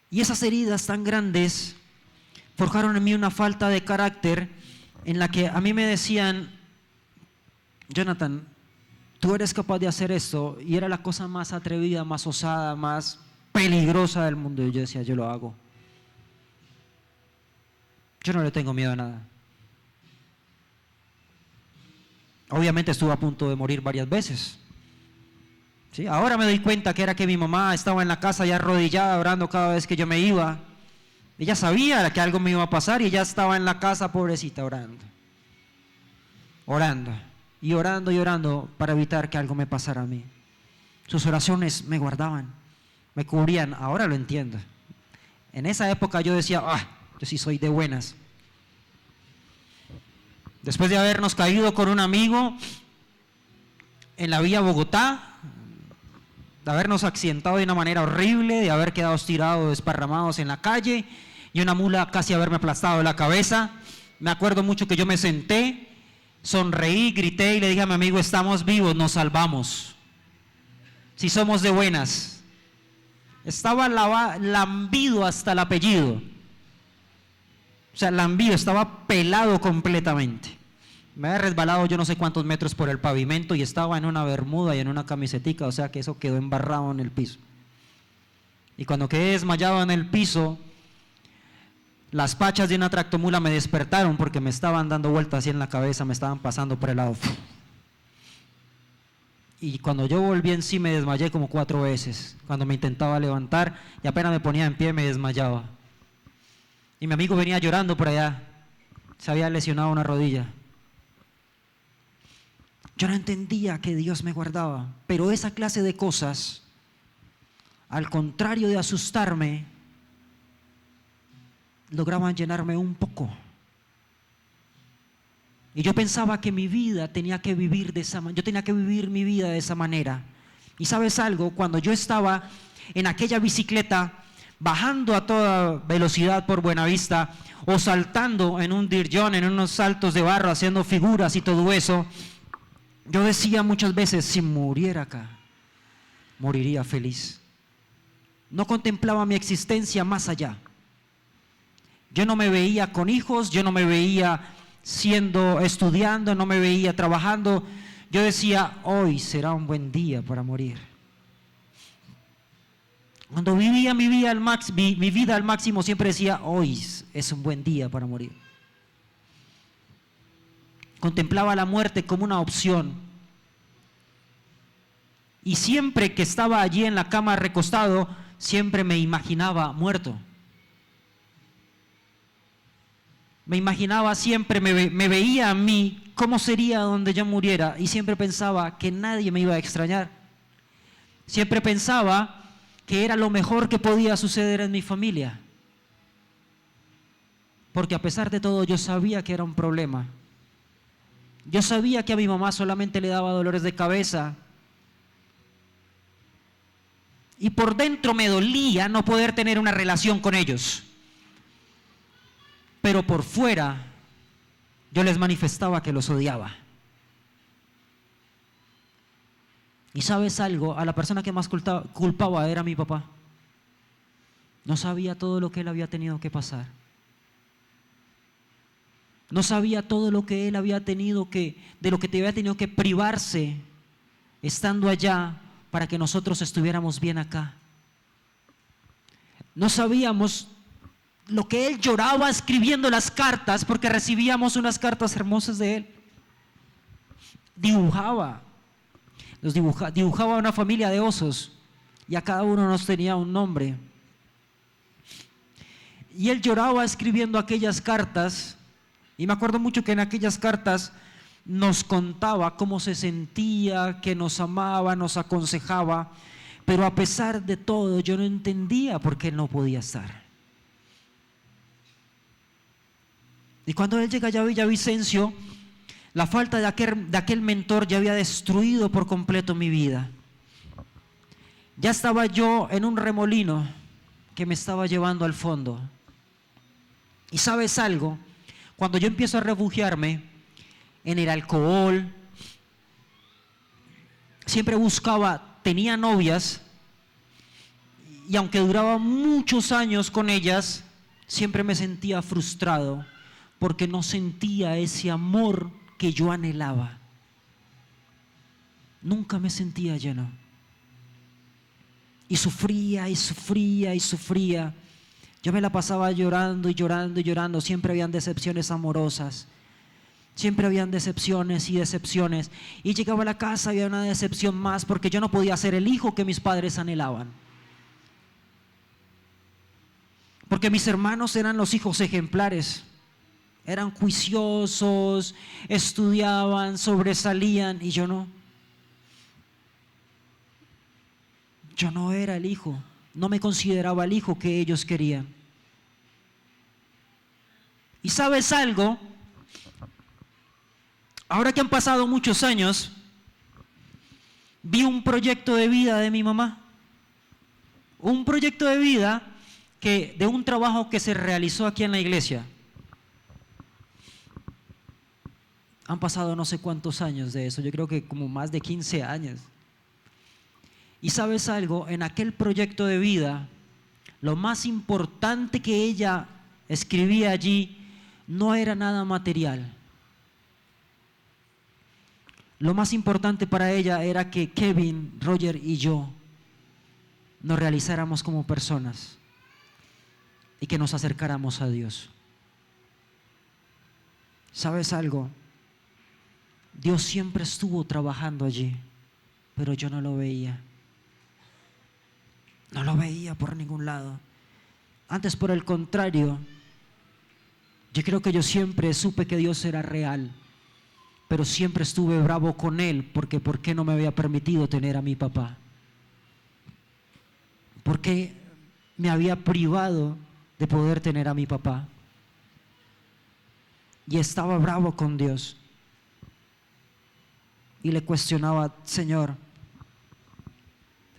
Y esas heridas tan grandes forjaron en mí una falta de carácter en la que a mí me decían: Jonathan, tú eres capaz de hacer esto. Y era la cosa más atrevida, más osada, más peligrosa del mundo. Y yo decía: yo lo hago. Yo no le tengo miedo a nada. Obviamente estuve a punto de morir varias veces. ¿Sí? Ahora me doy cuenta que era que mi mamá estaba en la casa ya arrodillada orando cada vez que yo me iba. Ella sabía que algo me iba a pasar y ella estaba en la casa, pobrecita, orando. Orando. Y orando y orando para evitar que algo me pasara a mí. Sus oraciones me guardaban, me cubrían. Ahora lo entiendo. En esa época yo decía: yo sí soy de buenas. Después de habernos caído con un amigo en la vía Bogotá, de habernos accidentado de una manera horrible, de haber quedado tirados, desparramados en la calle y una mula casi haberme aplastado la cabeza, me acuerdo mucho que yo me senté, sonreí, grité y le dije a mi amigo: estamos vivos, nos salvamos. Si somos de buenas. Estaba lambido hasta el apellido. O sea, lambido, estaba pelado completamente. Me había resbalado yo no sé cuántos metros por el pavimento y estaba en una bermuda y en una camisetica, o sea que eso quedó embarrado en el piso. Y cuando quedé desmayado en el piso, las pachas de una tractomula me despertaron porque me estaban dando vueltas así en la cabeza, me estaban pasando por el lado. Y cuando yo volví en sí me desmayé como 4 veces. Cuando me intentaba levantar y apenas me ponía en pie me desmayaba. Y mi amigo venía llorando por allá, se había lesionado una rodilla. Yo no entendía que Dios me guardaba, pero esa clase de cosas, al contrario de asustarme, lograban llenarme un poco. Y yo pensaba que mi vida tenía que vivir de esa manera, yo tenía que vivir mi vida de esa manera. Y sabes algo, cuando yo estaba en aquella bicicleta bajando a toda velocidad por Buenavista o saltando en un dirjón, en unos saltos de barro, haciendo figuras y todo eso, yo decía muchas veces, si muriera acá, moriría feliz. No contemplaba mi existencia más allá. Yo no me veía con hijos, yo no me veía estudiando, no me veía trabajando. Yo decía, hoy será un buen día para morir. Cuando vivía mi vida al máximo, siempre decía, hoy es un buen día para morir. Contemplaba la muerte como una opción. Y siempre que estaba allí en la cama recostado, siempre me imaginaba muerto. Me imaginaba siempre, me veía a mí, cómo sería donde yo muriera, y siempre pensaba que nadie me iba a extrañar. Siempre pensaba que era lo mejor que podía suceder en mi familia. Porque a pesar de todo yo sabía que era un problema. Yo sabía que a mi mamá solamente le daba dolores de cabeza. Y por dentro me dolía no poder tener una relación con ellos. Pero por fuera yo les manifestaba que los odiaba. Y sabes algo, a la persona que más culpaba era mi papá. No sabía todo lo que él había tenido que pasar. No sabía todo lo que él había tenido de lo que te había tenido que privarse estando allá para que nosotros estuviéramos bien acá. No sabíamos lo que él lloraba escribiendo las cartas, porque recibíamos unas cartas hermosas de él. Dibujaba una familia de osos y a cada uno nos tenía un nombre. Y él lloraba escribiendo aquellas cartas, y me acuerdo mucho que en aquellas cartas nos contaba cómo se sentía, que nos amaba, nos aconsejaba, pero a pesar de todo yo no entendía por qué él no podía estar. Y cuando él llega allá a Villavicencio, la falta de aquel mentor ya había destruido por completo mi vida. Ya estaba yo en un remolino que me estaba llevando al fondo. Y ¿sabes algo? Cuando yo empiezo a refugiarme en el alcohol, siempre tenía novias, y aunque duraba muchos años con ellas, siempre me sentía frustrado porque no sentía ese amor que yo anhelaba. Nunca me sentía lleno. Y sufría y sufría y sufría. Yo me la pasaba llorando y llorando y llorando. Siempre habían decepciones amorosas. Siempre habían decepciones y decepciones. Y llegaba a la casa y había una decepción más, porque yo no podía ser el hijo que mis padres anhelaban. Porque mis hermanos eran los hijos ejemplares. Eran juiciosos, estudiaban, sobresalían, y yo no. Yo no era el hijo, no me consideraba el hijo que ellos querían. ¿Y sabes algo? Ahora que han pasado muchos años, vi un proyecto de vida de mi mamá. Un proyecto de vida de un trabajo que se realizó aquí en la iglesia. Han pasado no sé cuántos años de eso, yo creo que como más de 15 años. Y ¿sabes algo? En aquel proyecto de vida, lo más importante que ella escribía allí no era nada material. Lo más importante para ella era que Kevin, Roger y yo nos realizáramos como personas y que nos acercáramos a Dios. ¿Sabes algo? Dios siempre estuvo trabajando allí, pero yo no lo veía. No lo veía por ningún lado. Antes, por el contrario, yo creo que yo siempre supe que Dios era real, pero siempre estuve bravo con Él, porque ¿por qué no me había permitido tener a mi papá? ¿Por qué me había privado de poder tener a mi papá? Y estaba bravo con Dios. Y le cuestionaba: Señor,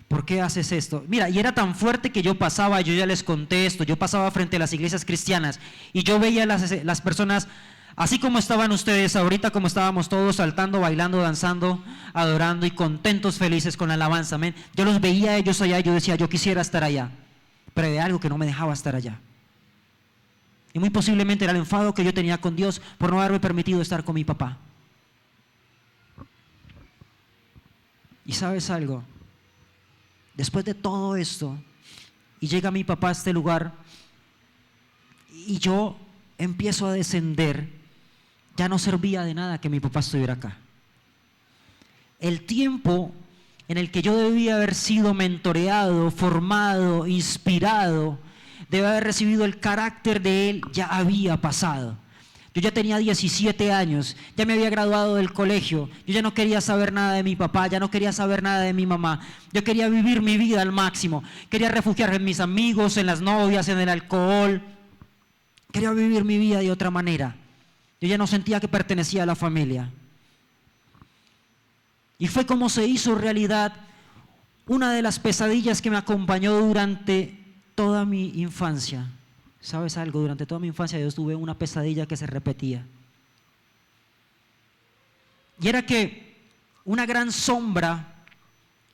¿Por qué haces esto? Mira, y era tan fuerte que yo pasaba, yo ya les conté esto, yo pasaba frente a las iglesias cristianas y yo veía las personas, así como estaban ustedes ahorita, como estábamos todos saltando, bailando, danzando, adorando y contentos, felices con la alabanza, amén. Yo los veía a ellos allá y yo decía, yo quisiera estar allá, pero había algo que no me dejaba estar allá. Y muy posiblemente era el enfado que yo tenía con Dios por no haberme permitido estar con mi papá. ¿Y sabes algo? Después de todo esto, y llega mi papá a este lugar, y yo empiezo a descender, ya no servía de nada que mi papá estuviera acá. El tiempo en el que yo debía haber sido mentoreado, formado, inspirado, debía haber recibido el carácter de él, ya había pasado. Yo ya tenía 17 años, ya me había graduado del colegio, yo ya no quería saber nada de mi papá, ya no quería saber nada de mi mamá. Yo quería vivir mi vida al máximo, quería refugiarme en mis amigos, en las novias, en el alcohol. Quería vivir mi vida de otra manera. Yo ya no sentía que pertenecía a la familia. Y fue como se hizo realidad una de las pesadillas que me acompañó durante toda mi infancia. ¿Sabes algo? Durante toda mi infancia yo tuve una pesadilla que se repetía. Y era que una gran sombra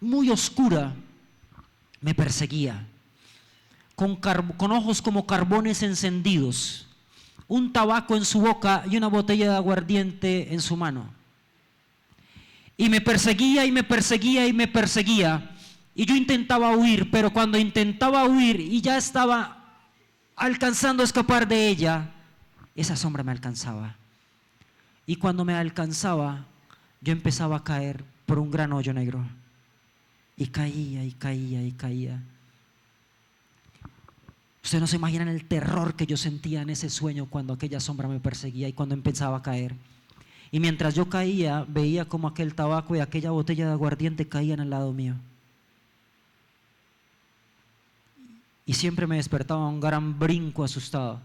muy oscura me perseguía, con ojos como carbones encendidos, un tabaco en su boca y una botella de aguardiente en su mano. Y me perseguía y me perseguía y me perseguía. Y yo intentaba huir, pero cuando intentaba huir y ya estaba alcanzando a escapar de ella, esa sombra me alcanzaba. Y cuando me alcanzaba, yo empezaba a caer por un gran hoyo negro. Y caía y caía y caía. Ustedes no se imaginan el terror que yo sentía en ese sueño cuando aquella sombra me perseguía y cuando empezaba a caer. Y mientras yo caía, veía como aquel tabaco y aquella botella de aguardiente caían al lado mío. Y siempre me despertaba un gran brinco asustado.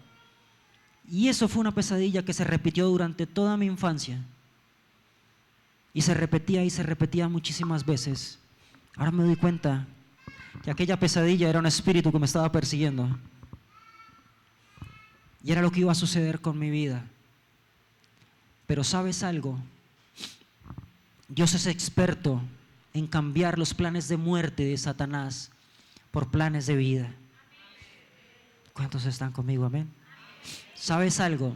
Y eso fue una pesadilla que se repitió durante toda mi infancia. Y se repetía muchísimas veces. Ahora me doy cuenta que aquella pesadilla era un espíritu que me estaba persiguiendo. Y era lo que iba a suceder con mi vida. Pero ¿sabes algo? Dios es experto en cambiar los planes de muerte de Satanás por planes de vida. ¿Cuántos están conmigo? Amén. ¿Sabes algo?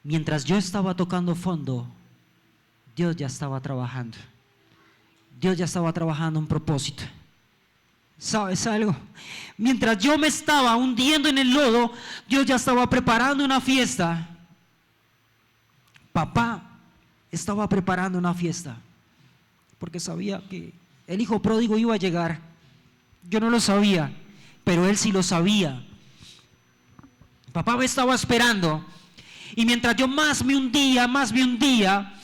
Mientras yo estaba tocando fondo, Dios ya estaba trabajando. Dios ya estaba trabajando un propósito. ¿Sabes algo? Mientras yo me estaba hundiendo en el lodo, Dios ya estaba preparando una fiesta. Papá estaba preparando una fiesta porque sabía que el hijo pródigo iba a llegar. Yo no lo sabía, pero él sí lo sabía. Papá me estaba esperando y mientras yo más me hundía,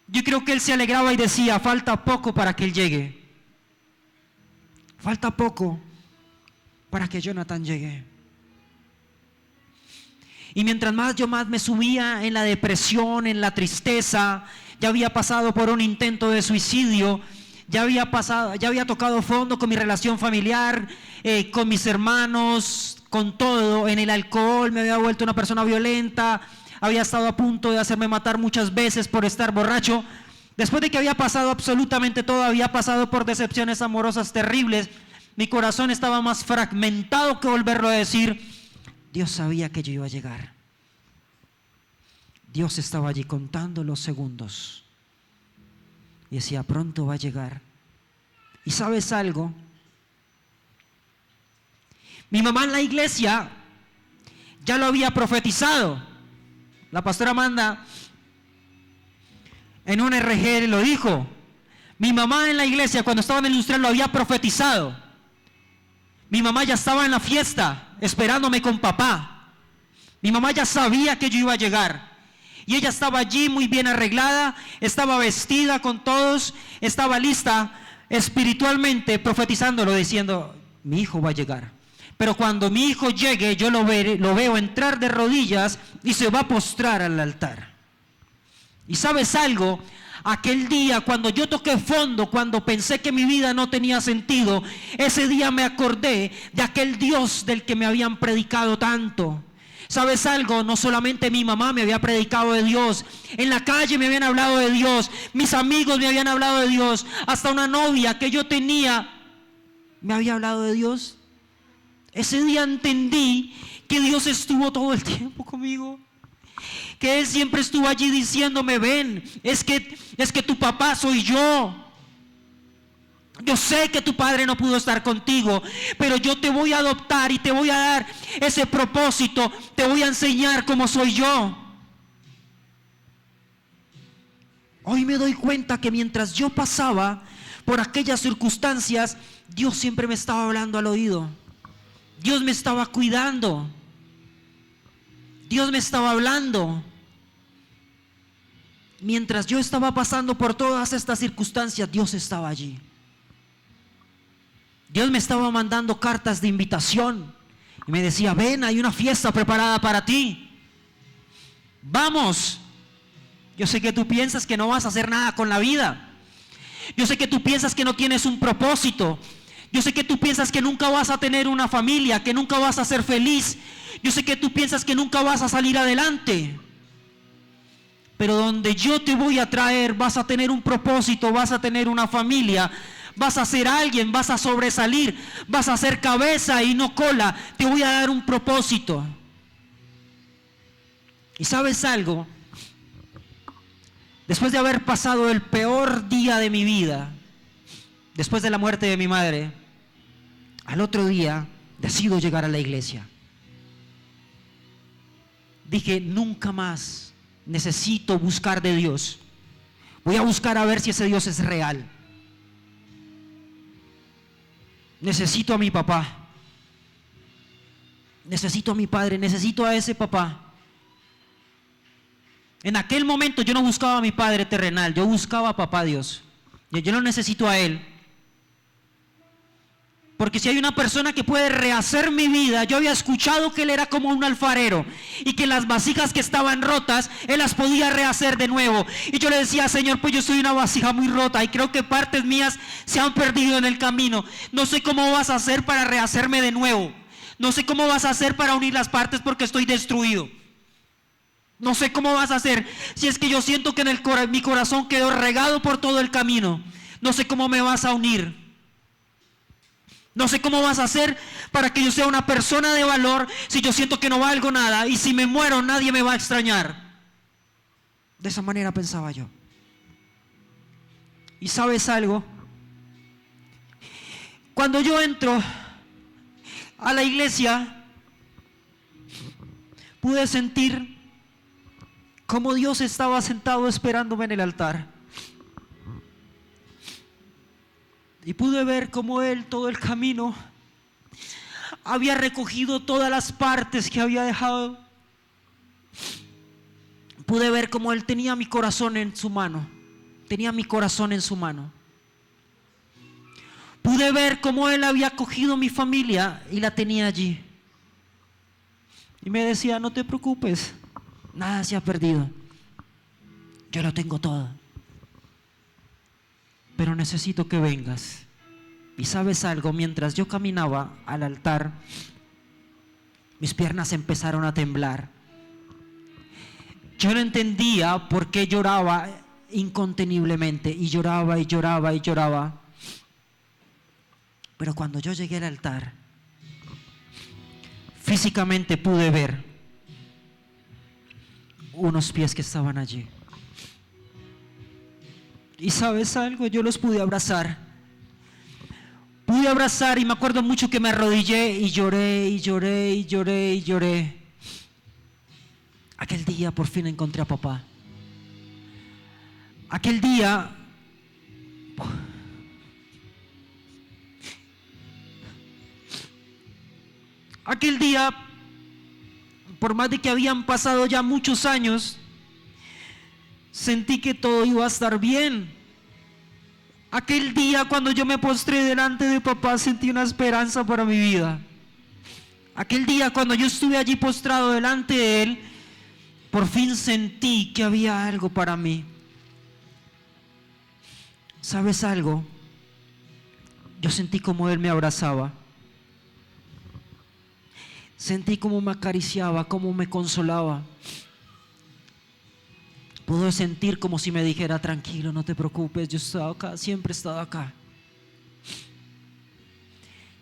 yo creo que él se alegraba y decía, falta poco para que él llegue. Falta poco para que Jonathan llegue. Y mientras más yo más me subía en la depresión, en la tristeza, ya había pasado por un intento de suicidio, ya había tocado fondo con mi relación familiar, con mis hermanos, con todo, en el alcohol, me había vuelto una persona violenta, había estado a punto de hacerme matar muchas veces por estar borracho. Después de que había pasado absolutamente todo, había pasado por decepciones amorosas terribles, mi corazón estaba más fragmentado que volverlo a decir. Dios sabía que yo iba a llegar. Dios estaba allí contando los segundos y decía, pronto va a llegar. ¿Y sabes algo? Mi mamá en la iglesia ya lo había profetizado. La pastora Amanda en un RG lo dijo. Mi mamá en la iglesia cuando estaba en el industrial lo había profetizado. Mi mamá ya estaba en la fiesta esperándome con papá. Mi mamá ya sabía que yo iba a llegar. Y ella estaba allí muy bien arreglada, estaba vestida con todos, estaba lista espiritualmente profetizándolo, diciendo, mi hijo va a llegar. Pero cuando mi hijo llegue, yo lo veo entrar de rodillas y se va a postrar al altar. Y ¿sabes algo? Aquel día cuando yo toqué fondo, cuando pensé que mi vida no tenía sentido, ese día me acordé de aquel Dios del que me habían predicado tanto. ¿Sabes algo? No solamente mi mamá me había predicado de Dios, en la calle me habían hablado de Dios, mis amigos me habían hablado de Dios, hasta una novia que yo tenía me había hablado de Dios. Ese día entendí que Dios estuvo todo el tiempo conmigo, que Él siempre estuvo allí diciéndome: ven, es que tu papá soy yo. Yo sé que tu padre no pudo estar contigo, pero yo te voy a adoptar y te voy a dar ese propósito, te voy a enseñar cómo soy yo. Hoy me doy cuenta que mientras yo pasaba por aquellas circunstancias, Dios siempre me estaba hablando al oído. Dios me estaba cuidando. Dios me estaba hablando. Mientras yo estaba pasando por todas estas circunstancias, Dios estaba allí. Dios me estaba mandando cartas de invitación y me decía: ven, hay una fiesta preparada para ti. Vamos. Yo sé que tú piensas que no vas a hacer nada con la vida. Yo sé que tú piensas que no tienes un propósito. Yo sé que tú piensas que nunca vas a tener una familia, que nunca vas a ser feliz. Yo sé que tú piensas que nunca vas a salir adelante. Pero donde yo te voy a traer, vas a tener un propósito, vas a tener una familia, vas a ser alguien, vas a sobresalir, vas a ser cabeza y no cola. Te voy a dar un propósito. ¿Y sabes algo? Después de haber pasado el peor día de mi vida, después de la muerte de mi madre, al otro día decido llegar a la iglesia. Dije: nunca más, necesito buscar de Dios. Voy a buscar a ver si ese Dios es real. Necesito a mi papá. Necesito a mi padre, necesito a ese papá. En aquel momento yo no buscaba a mi padre terrenal, yo buscaba a papá Dios. Yo lo necesito a Él. Porque si hay una persona que puede rehacer mi vida, yo había escuchado que Él era como un alfarero y que las vasijas que estaban rotas, Él las podía rehacer de nuevo. Y yo le decía: Señor, pues yo soy una vasija muy rota y creo que partes mías se han perdido en el camino. No sé cómo vas a hacer para rehacerme de nuevo. No sé cómo vas a hacer para unir las partes porque estoy destruido. No sé cómo vas a hacer si es que yo siento que mi corazón quedó regado por todo el camino. No sé cómo me vas a unir. No sé cómo vas a hacer para que yo sea una persona de valor si yo siento que no valgo nada y si me muero nadie me va a extrañar. De esa manera pensaba yo. ¿Y sabes algo? Cuando yo entro a la iglesia, pude sentir cómo Dios estaba sentado esperándome en el altar. Y pude ver cómo Él todo el camino había recogido todas las partes que había dejado. Pude ver cómo Él tenía mi corazón en su mano. Tenía mi corazón en su mano. Pude ver cómo Él había cogido mi familia y la tenía allí. Y me decía: no te preocupes, nada se ha perdido. Yo lo tengo todo. Pero necesito que vengas. Y sabes algo, mientras yo caminaba al altar, mis piernas empezaron a temblar. Yo no entendía por qué lloraba inconteniblemente, y lloraba y lloraba y lloraba. Pero cuando yo llegué al altar, físicamente pude ver unos pies que estaban allí. Y sabes algo, yo los pude abrazar. Pude abrazar y me acuerdo mucho que me arrodillé y lloré y lloré y lloré y lloré. Aquel día por fin encontré a papá. Aquel día por más de que habían pasado ya muchos años, sentí que todo iba a estar bien. Aquel día cuando yo me postré delante de papá, sentí una esperanza para mi vida. Aquel día cuando yo estuve allí postrado delante de Él, por fin sentí que había algo para mí. ¿Sabes algo? Yo sentí como Él me abrazaba. Sentí como me acariciaba, como me consolaba. Pude sentir como si me dijera: tranquilo, no te preocupes, yo he estado acá, siempre he estado acá.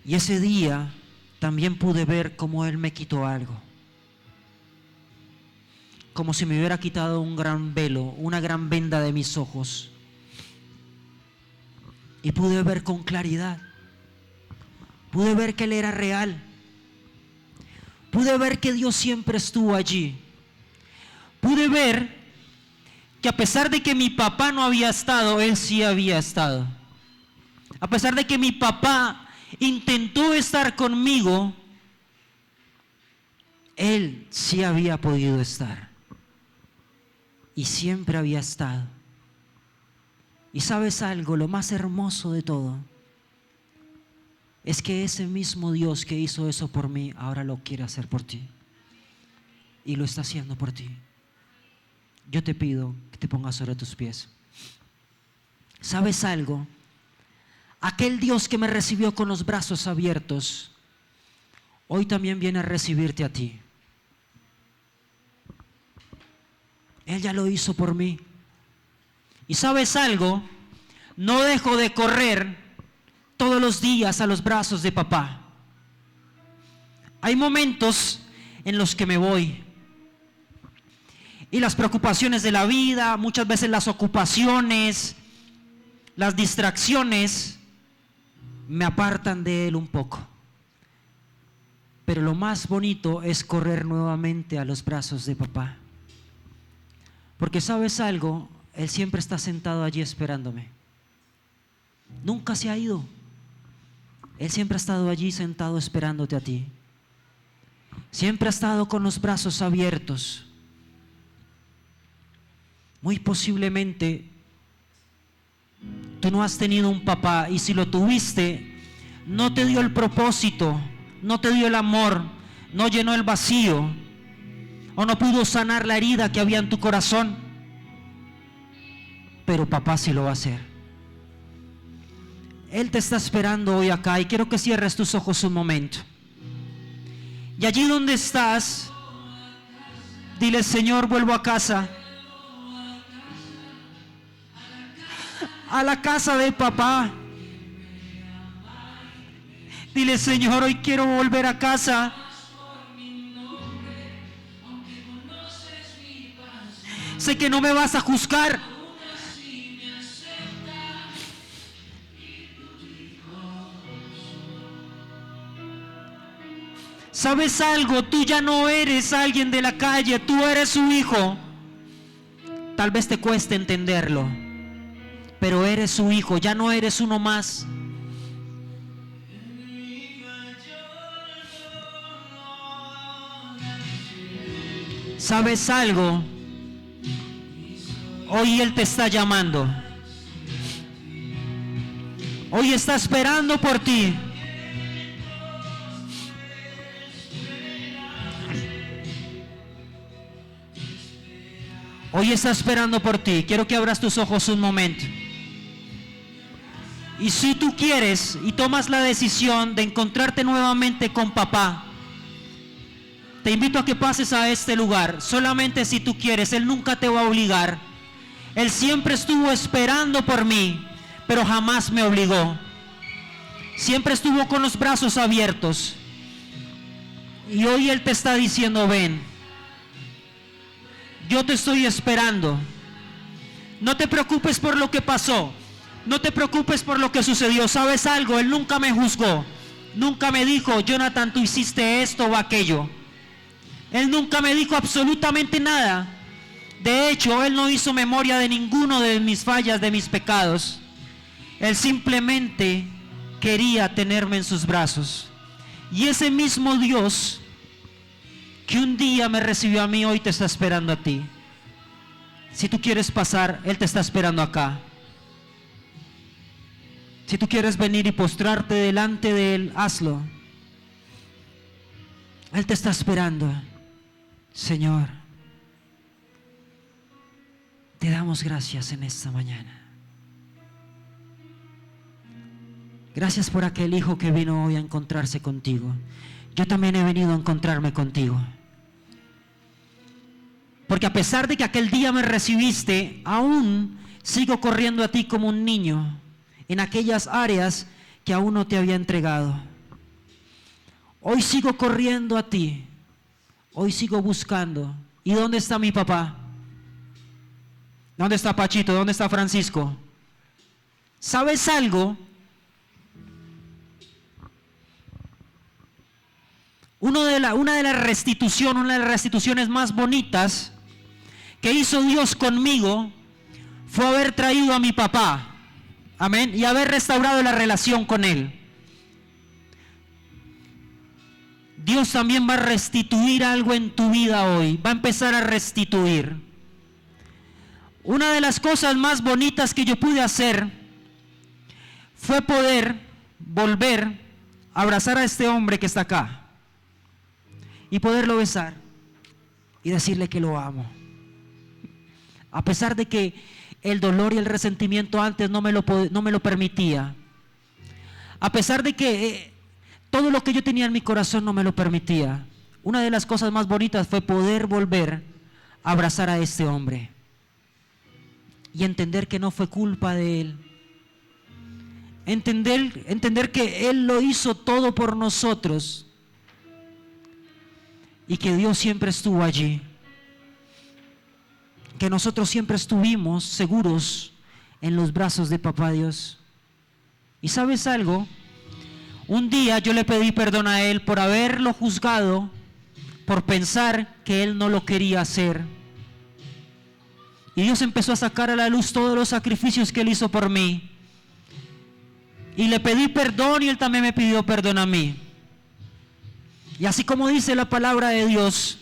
Y ese día también pude ver cómo Él me quitó algo. Como si me hubiera quitado un gran velo, una gran venda de mis ojos. Y pude ver con claridad. Pude ver que Él era real. Pude ver que Dios siempre estuvo allí. Pude ver que a pesar de que mi papá no había estado, Él sí había estado. A pesar de que mi papá intentó estar conmigo, Él sí había podido estar. Y siempre había estado. Y ¿sabes algo? Lo más hermoso de todo es que ese mismo Dios que hizo eso por mí, ahora lo quiere hacer por ti. Y lo está haciendo por ti. Yo te pido que te pongas sobre tus pies. ¿Sabes algo? Aquel Dios que me recibió con los brazos abiertos, hoy también viene a recibirte a ti. Él ya lo hizo por mí. Y ¿sabes algo? No dejo de correr todos los días a los brazos de papá. Hay momentos en los que me voy. Y las preocupaciones de la vida, muchas veces las ocupaciones, las distracciones, me apartan de Él un poco. Pero lo más bonito es correr nuevamente a los brazos de papá. Porque ¿sabes algo? Él siempre está sentado allí esperándome. Nunca se ha ido. Él siempre ha estado allí sentado esperándote a ti. Siempre ha estado con los brazos abiertos. Muy posiblemente tú no has tenido un papá, y si lo tuviste, no te dio el propósito, no te dio el amor, no llenó el vacío, o no pudo sanar la herida que había en tu corazón. Pero papá sí lo va a hacer. Él te está esperando hoy acá, y quiero que cierres tus ojos un momento. Y allí donde estás, dile: Señor, vuelvo a casa. A la casa de papá. Dile: Señor, hoy quiero volver a casa. Sé que no me vas a juzgar. ¿Sabes algo? Tú ya no eres alguien de la calle, tú eres su hijo. Tal vez te cueste entenderlo, pero eres su hijo, ya no eres uno más. ¿Sabes algo? Hoy Él te está llamando. Hoy está esperando por ti. Hoy está esperando por ti. Quiero que abras tus ojos un momento. Y si tú quieres y tomas la decisión de encontrarte nuevamente con papá, te invito a que pases a este lugar. Solamente si tú quieres. Él nunca te va a obligar. Él siempre estuvo esperando por mí, pero jamás me obligó. Siempre estuvo con los brazos abiertos. Y hoy Él te está diciendo: ven. Yo te estoy esperando. No te preocupes por lo que pasó. No te preocupes por lo que sucedió. ¿Sabes algo? Él nunca me juzgó. Nunca me dijo: Jonathan, tú hiciste esto o aquello. Él nunca me dijo absolutamente nada. De hecho, Él no hizo memoria de ninguno de mis fallas, de mis pecados. Él simplemente quería tenerme en sus brazos. Y ese mismo Dios que un día me recibió a mí, hoy te está esperando a ti. Si tú quieres pasar, Él te está esperando acá. Si tú quieres venir y postrarte delante de Él, hazlo. Él te está esperando. Señor, te damos gracias en esta mañana. Gracias por aquel hijo que vino hoy a encontrarse contigo. Yo también he venido a encontrarme contigo. Porque a pesar de que aquel día me recibiste, aún sigo corriendo a ti como un niño en aquellas áreas que aún no te había entregado. Hoy sigo corriendo a ti. Hoy sigo buscando. ¿Y dónde está mi papá? ¿Dónde está Pachito? ¿Dónde está Francisco? ¿Sabes algo? Una de las restituciones más bonitas que hizo Dios conmigo fue haber traído a mi papá, amén, y haber restaurado la relación con él. Dios también va a restituir algo en tu vida hoy, va a empezar a restituir. Una de las cosas más bonitas que yo pude hacer fue poder volver a abrazar a este hombre que está acá y poderlo besar y decirle que lo amo. A pesar de que el dolor y el resentimiento antes no me lo permitía. A pesar de que todo lo que yo tenía en mi corazón no me lo permitía. Una de las cosas más bonitas fue poder volver a abrazar a este hombre. Y entender que no fue culpa de él. Entender que él lo hizo todo por nosotros. Y que Dios siempre estuvo allí. Que nosotros siempre estuvimos seguros en los brazos de Papá Dios. ¿Y sabes algo? Un día yo le pedí perdón a él por haberlo juzgado, por pensar que él no lo quería hacer. Y Dios empezó a sacar a la luz todos los sacrificios que él hizo por mí. Y le pedí perdón y él también me pidió perdón a mí. Y así como dice la palabra de Dios,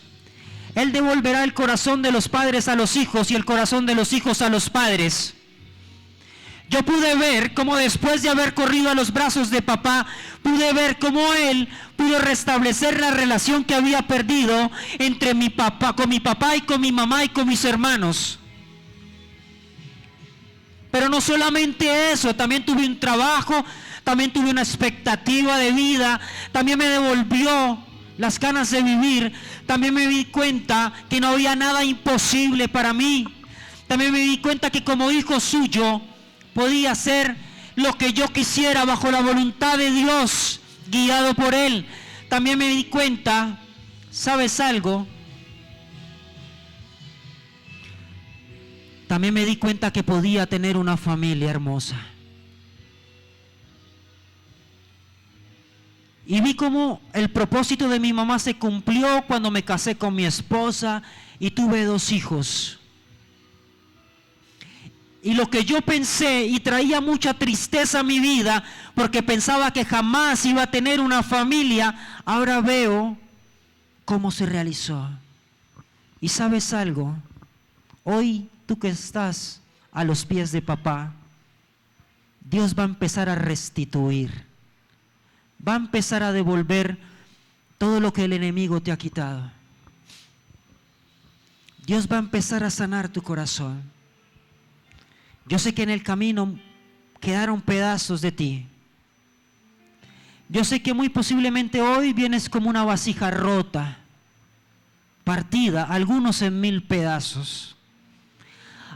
Él devolverá el corazón de los padres a los hijos y el corazón de los hijos a los padres. Yo pude ver cómo después de haber corrido a los brazos de papá, pude ver cómo él pudo restablecer la relación que había perdido entre mi papá, con mi papá y con mi mamá y con mis hermanos. Pero no solamente eso, también tuve un trabajo, también tuve una expectativa de vida, también me devolvió las ganas de vivir. También me di cuenta que no había nada imposible para mí. También me di cuenta que como hijo suyo podía hacer lo que yo quisiera bajo la voluntad de Dios, guiado por Él. También me di cuenta, ¿sabes algo? También me di cuenta que podía tener una familia hermosa. Y vi cómo el propósito de mi mamá se cumplió cuando me casé con mi esposa y tuve 2 hijos. Y lo que yo pensé y traía mucha tristeza a mi vida porque pensaba que jamás iba a tener una familia, ahora veo cómo se realizó. Y ¿sabes algo? Hoy tú que estás a los pies de papá, Dios va a empezar a restituir. Va a empezar a devolver todo lo que el enemigo te ha quitado. Dios va a empezar a sanar tu corazón. Yo sé que en el camino quedaron pedazos de ti. Yo sé que muy posiblemente hoy vienes como una vasija rota, partida, algunos en 1000 pedazos.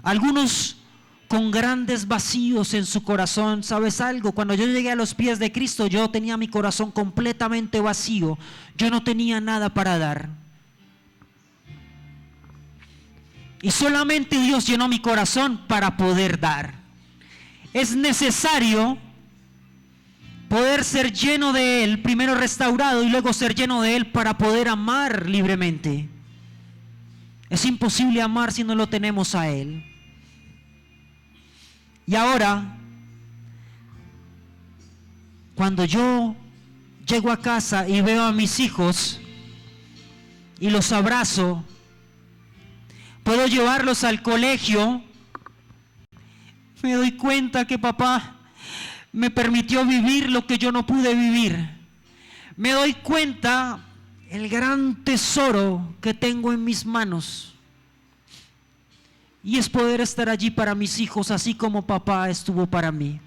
Algunos con grandes vacíos en su corazón. ¿Sabes algo? Cuando yo llegué a los pies de Cristo, yo tenía mi corazón completamente vacío. Yo no tenía nada para dar. Y solamente Dios llenó mi corazón para poder dar. Es necesario poder ser lleno de Él, primero restaurado y luego ser lleno de Él para poder amar libremente. Es imposible amar si no lo tenemos a Él. Y ahora, cuando yo llego a casa y veo a mis hijos y los abrazo, puedo llevarlos al colegio, me doy cuenta que papá me permitió vivir lo que yo no pude vivir. Me doy cuenta el gran tesoro que tengo en mis manos. Y es poder estar allí para mis hijos, así como papá estuvo para mí.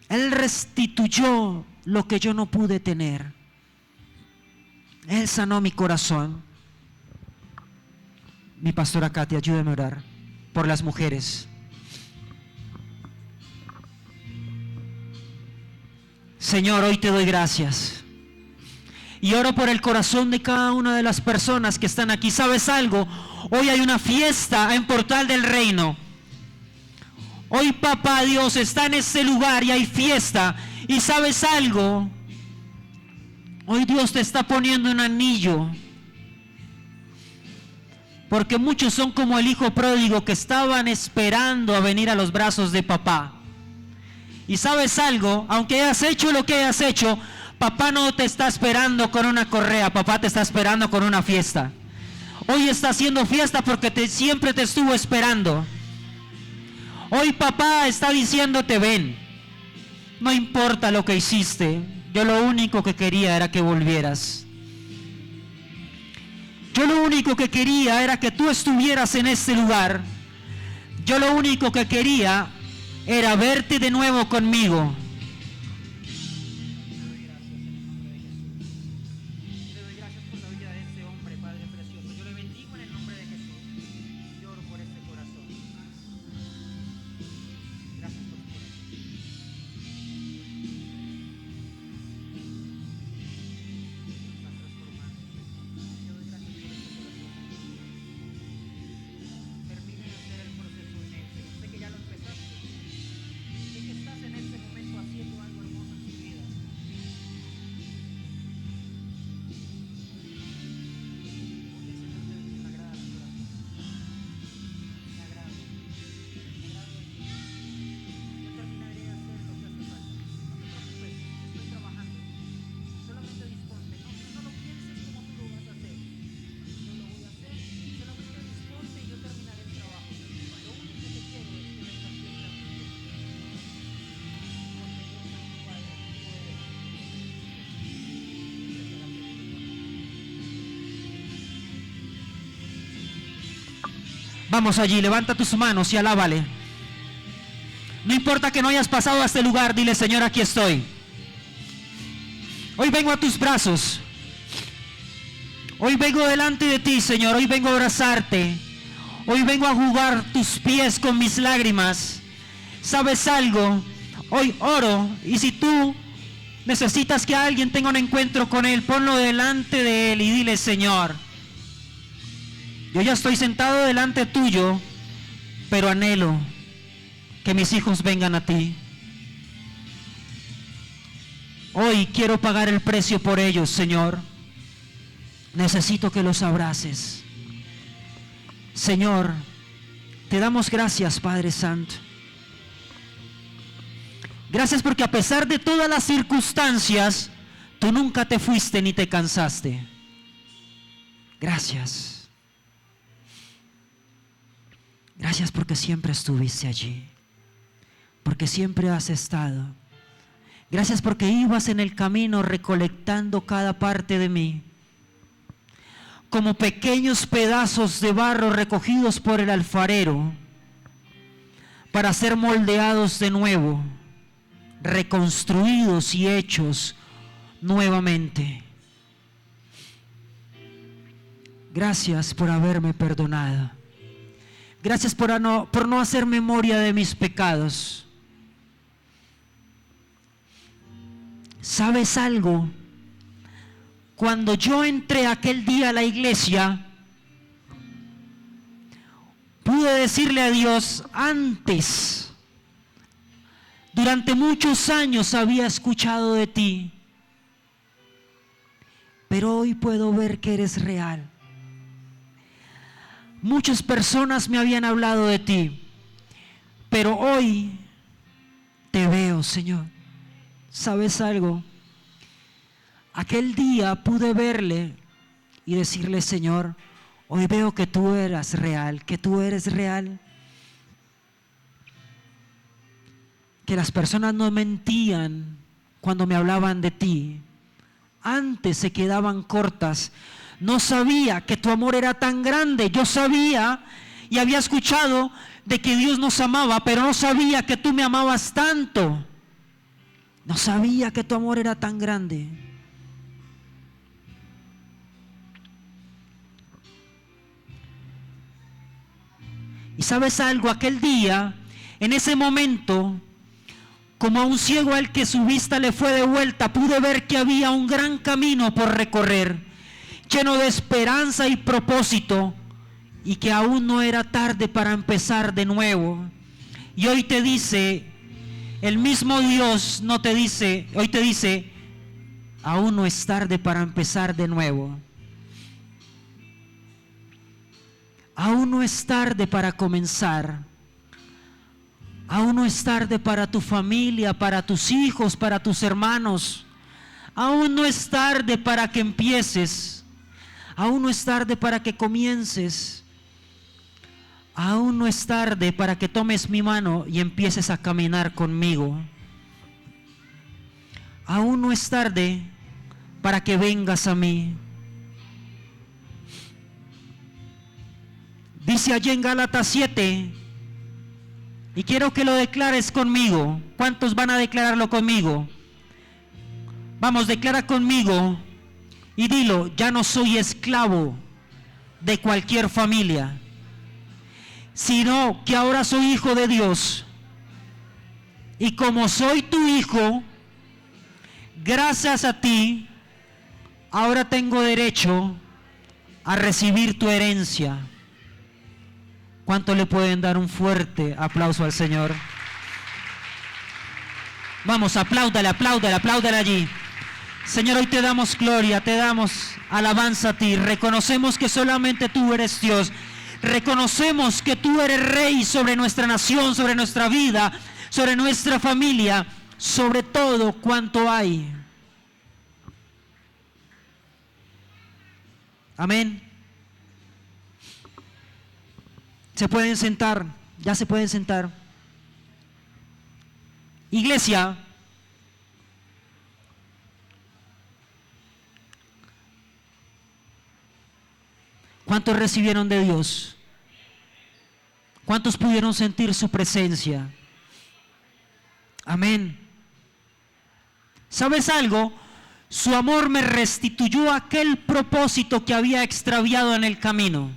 Él restituyó lo que yo no pude tener. Él sanó mi corazón. Mi pastora Katy, ayúdame a orar por las mujeres. Señor, hoy te doy gracias. Y oro por el corazón de cada una de las personas que están aquí. ¿Sabes algo? Hoy hay una fiesta en Portal del Reino. Hoy Papá Dios está en este lugar y hay fiesta. ¿Y sabes algo? Hoy Dios te está poniendo un anillo. Porque muchos son como el hijo pródigo que estaban esperando a venir a los brazos de papá. Y sabes algo, aunque hayas hecho lo que hayas hecho, papá no te está esperando con una correa, papá te está esperando con una fiesta. Hoy está haciendo fiesta porque siempre te estuvo esperando. Hoy papá está diciéndote, ven, no importa lo que hiciste, yo lo único que quería era que volvieras. Yo lo único que quería era que tú estuvieras en este lugar. Yo lo único que quería era verte de nuevo conmigo. Te doy gracias por la vida de este hombre, Padre precioso. Yo le bendigo en el nombre de Jesús. Yo oro por este corazón. Gracias por tu corazón. Estás transformando. Te doy gracias por este corazón. Termine de hacer el proceso en él. Sé que ya lo empezaste. Sé que estás en este momento haciendo algo hermoso en su vida. Vamos allí, levanta tus manos y alábale. No importa que no hayas pasado a este lugar, dile, Señor, aquí estoy. Hoy vengo a tus brazos. Hoy vengo delante de ti, Señor. Hoy vengo a abrazarte. Hoy vengo a jugar tus pies con mis lágrimas. ¿Sabes algo? Hoy oro, y si tú necesitas que alguien tenga un encuentro con Él, ponlo delante de Él y dile, Señor, yo ya estoy sentado delante tuyo, pero anhelo que mis hijos vengan a ti. Hoy quiero pagar el precio por ellos, Señor. Necesito que los abraces. Señor, te damos gracias, Padre Santo. Gracias porque a pesar de todas las circunstancias, tú nunca te fuiste ni te cansaste. Gracias. Gracias porque siempre estuviste allí, porque siempre has estado. Gracias porque ibas en el camino recolectando cada parte de mí, como pequeños pedazos de barro recogidos por el alfarero, para ser moldeados de nuevo, reconstruidos y hechos nuevamente. Gracias por haberme perdonado. Gracias por no hacer memoria de mis pecados. ¿Sabes algo? Cuando yo entré aquel día a la iglesia, pude decirle a Dios, antes, durante muchos años había escuchado de ti, pero hoy puedo ver que eres real. Muchas personas me habían hablado de ti, pero hoy te veo, Señor. ¿Sabes algo? Aquel día pude verle y decirle, Señor, hoy veo que tú eras real, que tú eres real. Que las personas no mentían cuando me hablaban de ti. Antes se quedaban cortas. No sabía que tu amor era tan grande. Yo sabía y había escuchado de que Dios nos amaba, pero no sabía que tú me amabas tanto. No sabía que tu amor era tan grande. Y sabes algo, aquel día, en ese momento, como a un ciego al que su vista le fue de vuelta, pude ver que había un gran camino por recorrer, lleno de esperanza y propósito, y que aún no era tarde para empezar de nuevo. Y hoy te dice, el mismo Dios no te dice, hoy te dice, aún no es tarde para empezar de nuevo. Aún no es tarde para comenzar. Aún no es tarde para tu familia, para tus hijos, para tus hermanos. Aún no es tarde para que empieces. Aún no es tarde para que comiences. Aún no es tarde para que tomes mi mano y empieces a caminar conmigo. Aún no es tarde para que vengas a mí. Dice allí en Gálatas 7, y quiero que lo declares conmigo. ¿Cuántos van a declararlo conmigo? Vamos, declara conmigo y dilo: ya no soy esclavo de cualquier familia, sino que ahora soy hijo de Dios. Y como soy tu hijo, gracias a ti, ahora tengo derecho a recibir tu herencia. ¿Cuánto le pueden dar un fuerte aplauso al Señor? Vamos, apláudale, apláudale, apláudale allí. Señor, hoy te damos gloria, te damos alabanza a ti. Reconocemos que solamente tú eres Dios. Reconocemos que tú eres Rey sobre nuestra nación, sobre nuestra vida, sobre nuestra familia, sobre todo cuanto hay. Amén. Se pueden sentar, ya se pueden sentar. Iglesia, ¿cuántos recibieron de Dios? ¿Cuántos pudieron sentir su presencia? Amén. ¿Sabes algo? Su amor me restituyó aquel propósito que había extraviado en el camino.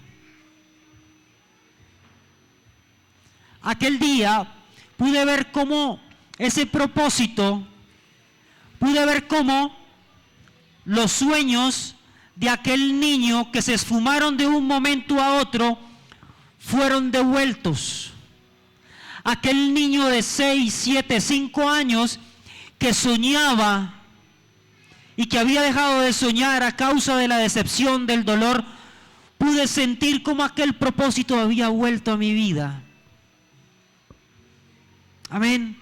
Aquel día pude ver cómo ese propósito, pude ver cómo los sueños de aquel niño que se esfumaron de un momento a otro fueron devueltos. Aquel niño de 6, 7, 5 años que soñaba y que había dejado de soñar a causa de la decepción, del dolor, pude sentir cómo aquel propósito había vuelto a mi vida. Amén.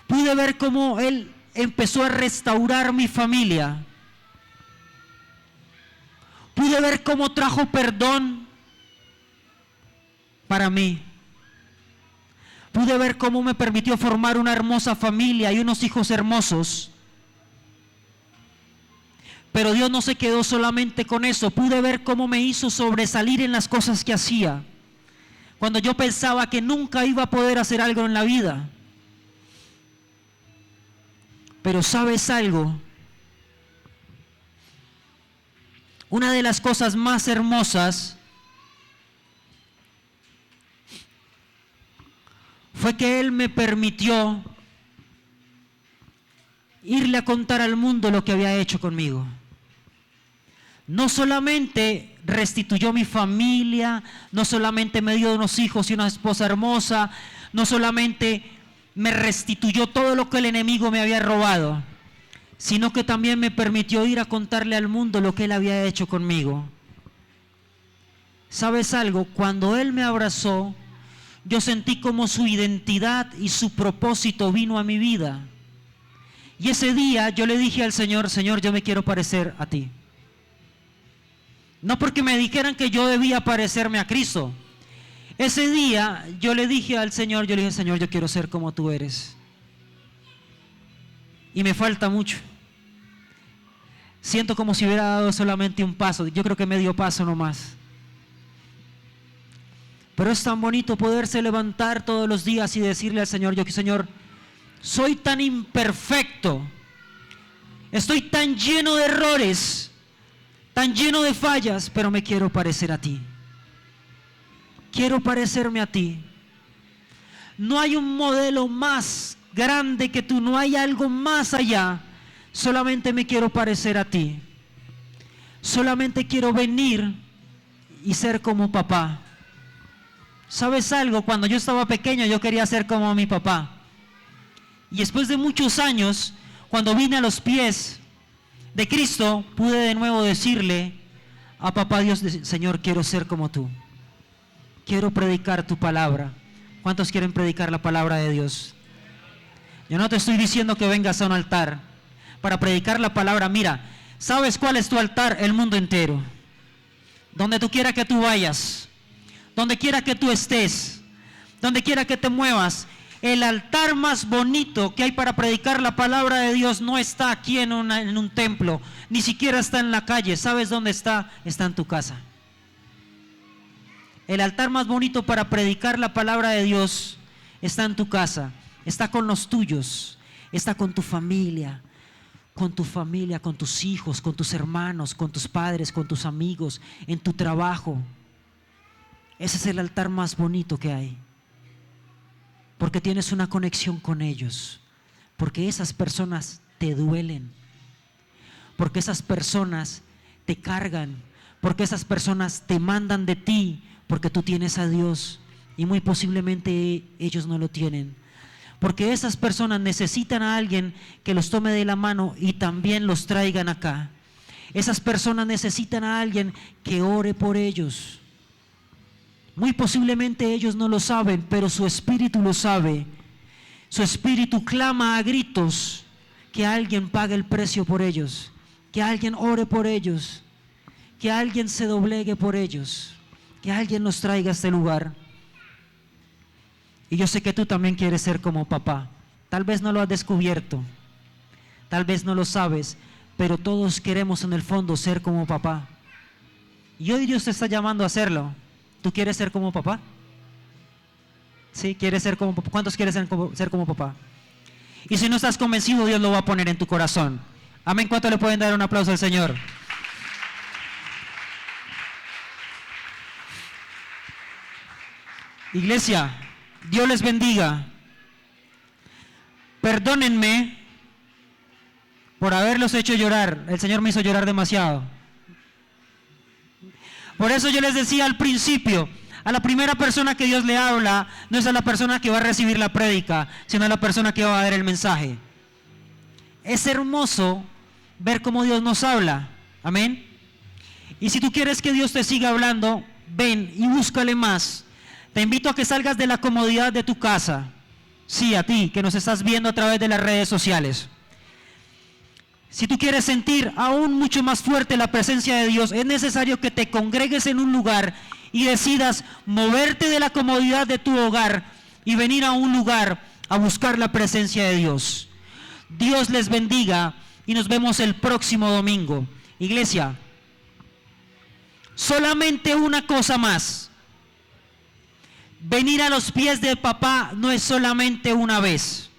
Pude ver cómo Él empezó a restaurar mi familia. Pude ver cómo trajo perdón para mí. Pude ver cómo me permitió formar una hermosa familia y unos hijos hermosos. Pero Dios no se quedó solamente con eso. Pude ver cómo me hizo sobresalir en las cosas que hacía, cuando yo pensaba que nunca iba a poder hacer algo en la vida. Pero ¿sabes algo? Una de las cosas más hermosas fue que Él me permitió irle a contar al mundo lo que había hecho conmigo. No solamente restituyó mi familia, no solamente me dio unos hijos y una esposa hermosa, no solamente me restituyó todo lo que el enemigo me había robado, sino que también me permitió ir a contarle al mundo lo que Él había hecho conmigo. ¿Sabes algo? Cuando Él me abrazó, yo sentí como su identidad y su propósito vino a mi vida. Y ese día yo le dije al Señor: Señor, yo me quiero parecer a ti. No porque me dijeran que yo debía parecerme a Cristo. Ese día yo le dije al Señor, Señor, yo quiero ser como tú eres. Y me falta mucho. Siento como si hubiera dado solamente un paso. Yo creo que medio paso nomás. Pero es tan bonito poderse levantar todos los días y decirle al Señor: Señor, soy tan imperfecto, estoy tan lleno de errores, tan lleno de fallas, pero me quiero parecer a ti. Quiero parecerme a ti. No hay un modelo más grande que tú, no hay algo más allá. Solamente me quiero parecer a ti. Solamente quiero venir y ser como papá. ¿Sabes algo? Cuando yo estaba pequeño yo quería ser como mi papá. Y después de muchos años, cuando vine a los pies de Cristo, pude de nuevo decirle a papá Dios, Señor, quiero ser como tú. Quiero predicar tu palabra. ¿Cuántos quieren predicar la palabra de Dios? Yo no te estoy diciendo que vengas a un altar para predicar la palabra. Mira, ¿sabes cuál es tu altar? El mundo entero. Donde tú quieras que tú vayas, donde quiera que tú estés, donde quiera que te muevas, el altar más bonito que hay para predicar la palabra de Dios no está aquí en un templo, ni siquiera está en la calle. ¿Sabes dónde está? Está en tu casa. El altar más bonito para predicar la palabra de Dios está en tu casa, está con los tuyos, está con tu familia, con tus hijos, con tus hermanos, con tus padres, con tus amigos, en tu trabajo. Ese es el altar más bonito que hay, porque tienes una conexión con ellos, porque esas personas te duelen, porque esas personas te cargan, porque esas personas te mandan de ti, porque tú tienes a Dios y muy posiblemente ellos no lo tienen. Porque esas personas necesitan a alguien que los tome de la mano y también los traigan acá. Esas personas necesitan a alguien que ore por ellos. Muy posiblemente ellos no lo saben, pero su espíritu lo sabe. Su espíritu clama a gritos que alguien pague el precio por ellos, que alguien ore por ellos, que alguien se doblegue por ellos, que alguien los traiga a este lugar. Y yo sé que tú también quieres ser como papá. Tal vez no lo has descubierto, tal vez no lo sabes, pero todos queremos en el fondo ser como papá. Y hoy Dios te está llamando a hacerlo. ¿Tú quieres ser como papá? ¿Sí? ¿Quieres ser como papá? ¿Cuántos quieren ser como papá? Y si no estás convencido, Dios lo va a poner en tu corazón. Amén. ¿Cuánto le pueden dar un aplauso al Señor? Iglesia, Dios les bendiga. Perdónenme por haberlos hecho llorar. El Señor me hizo llorar demasiado. Por eso yo les decía al principio, a la primera persona que Dios le habla, no es a la persona que va a recibir la prédica, sino a la persona que va a dar el mensaje. Es hermoso ver cómo Dios nos habla. Amén. Y si tú quieres que Dios te siga hablando, ven y búscale más. Te invito a que salgas de la comodidad de tu casa. Sí, a ti que nos estás viendo a través de las redes sociales. Si tú quieres sentir aún mucho más fuerte la presencia de Dios, es necesario que te congregues en un lugar y decidas moverte de la comodidad de tu hogar y venir a un lugar a buscar la presencia de Dios. Dios les bendiga y nos vemos el próximo domingo. Iglesia, solamente una cosa más. Venir a los pies de papá no es solamente una vez.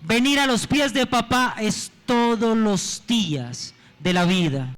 Venir a los pies de papá es todos los días de la vida.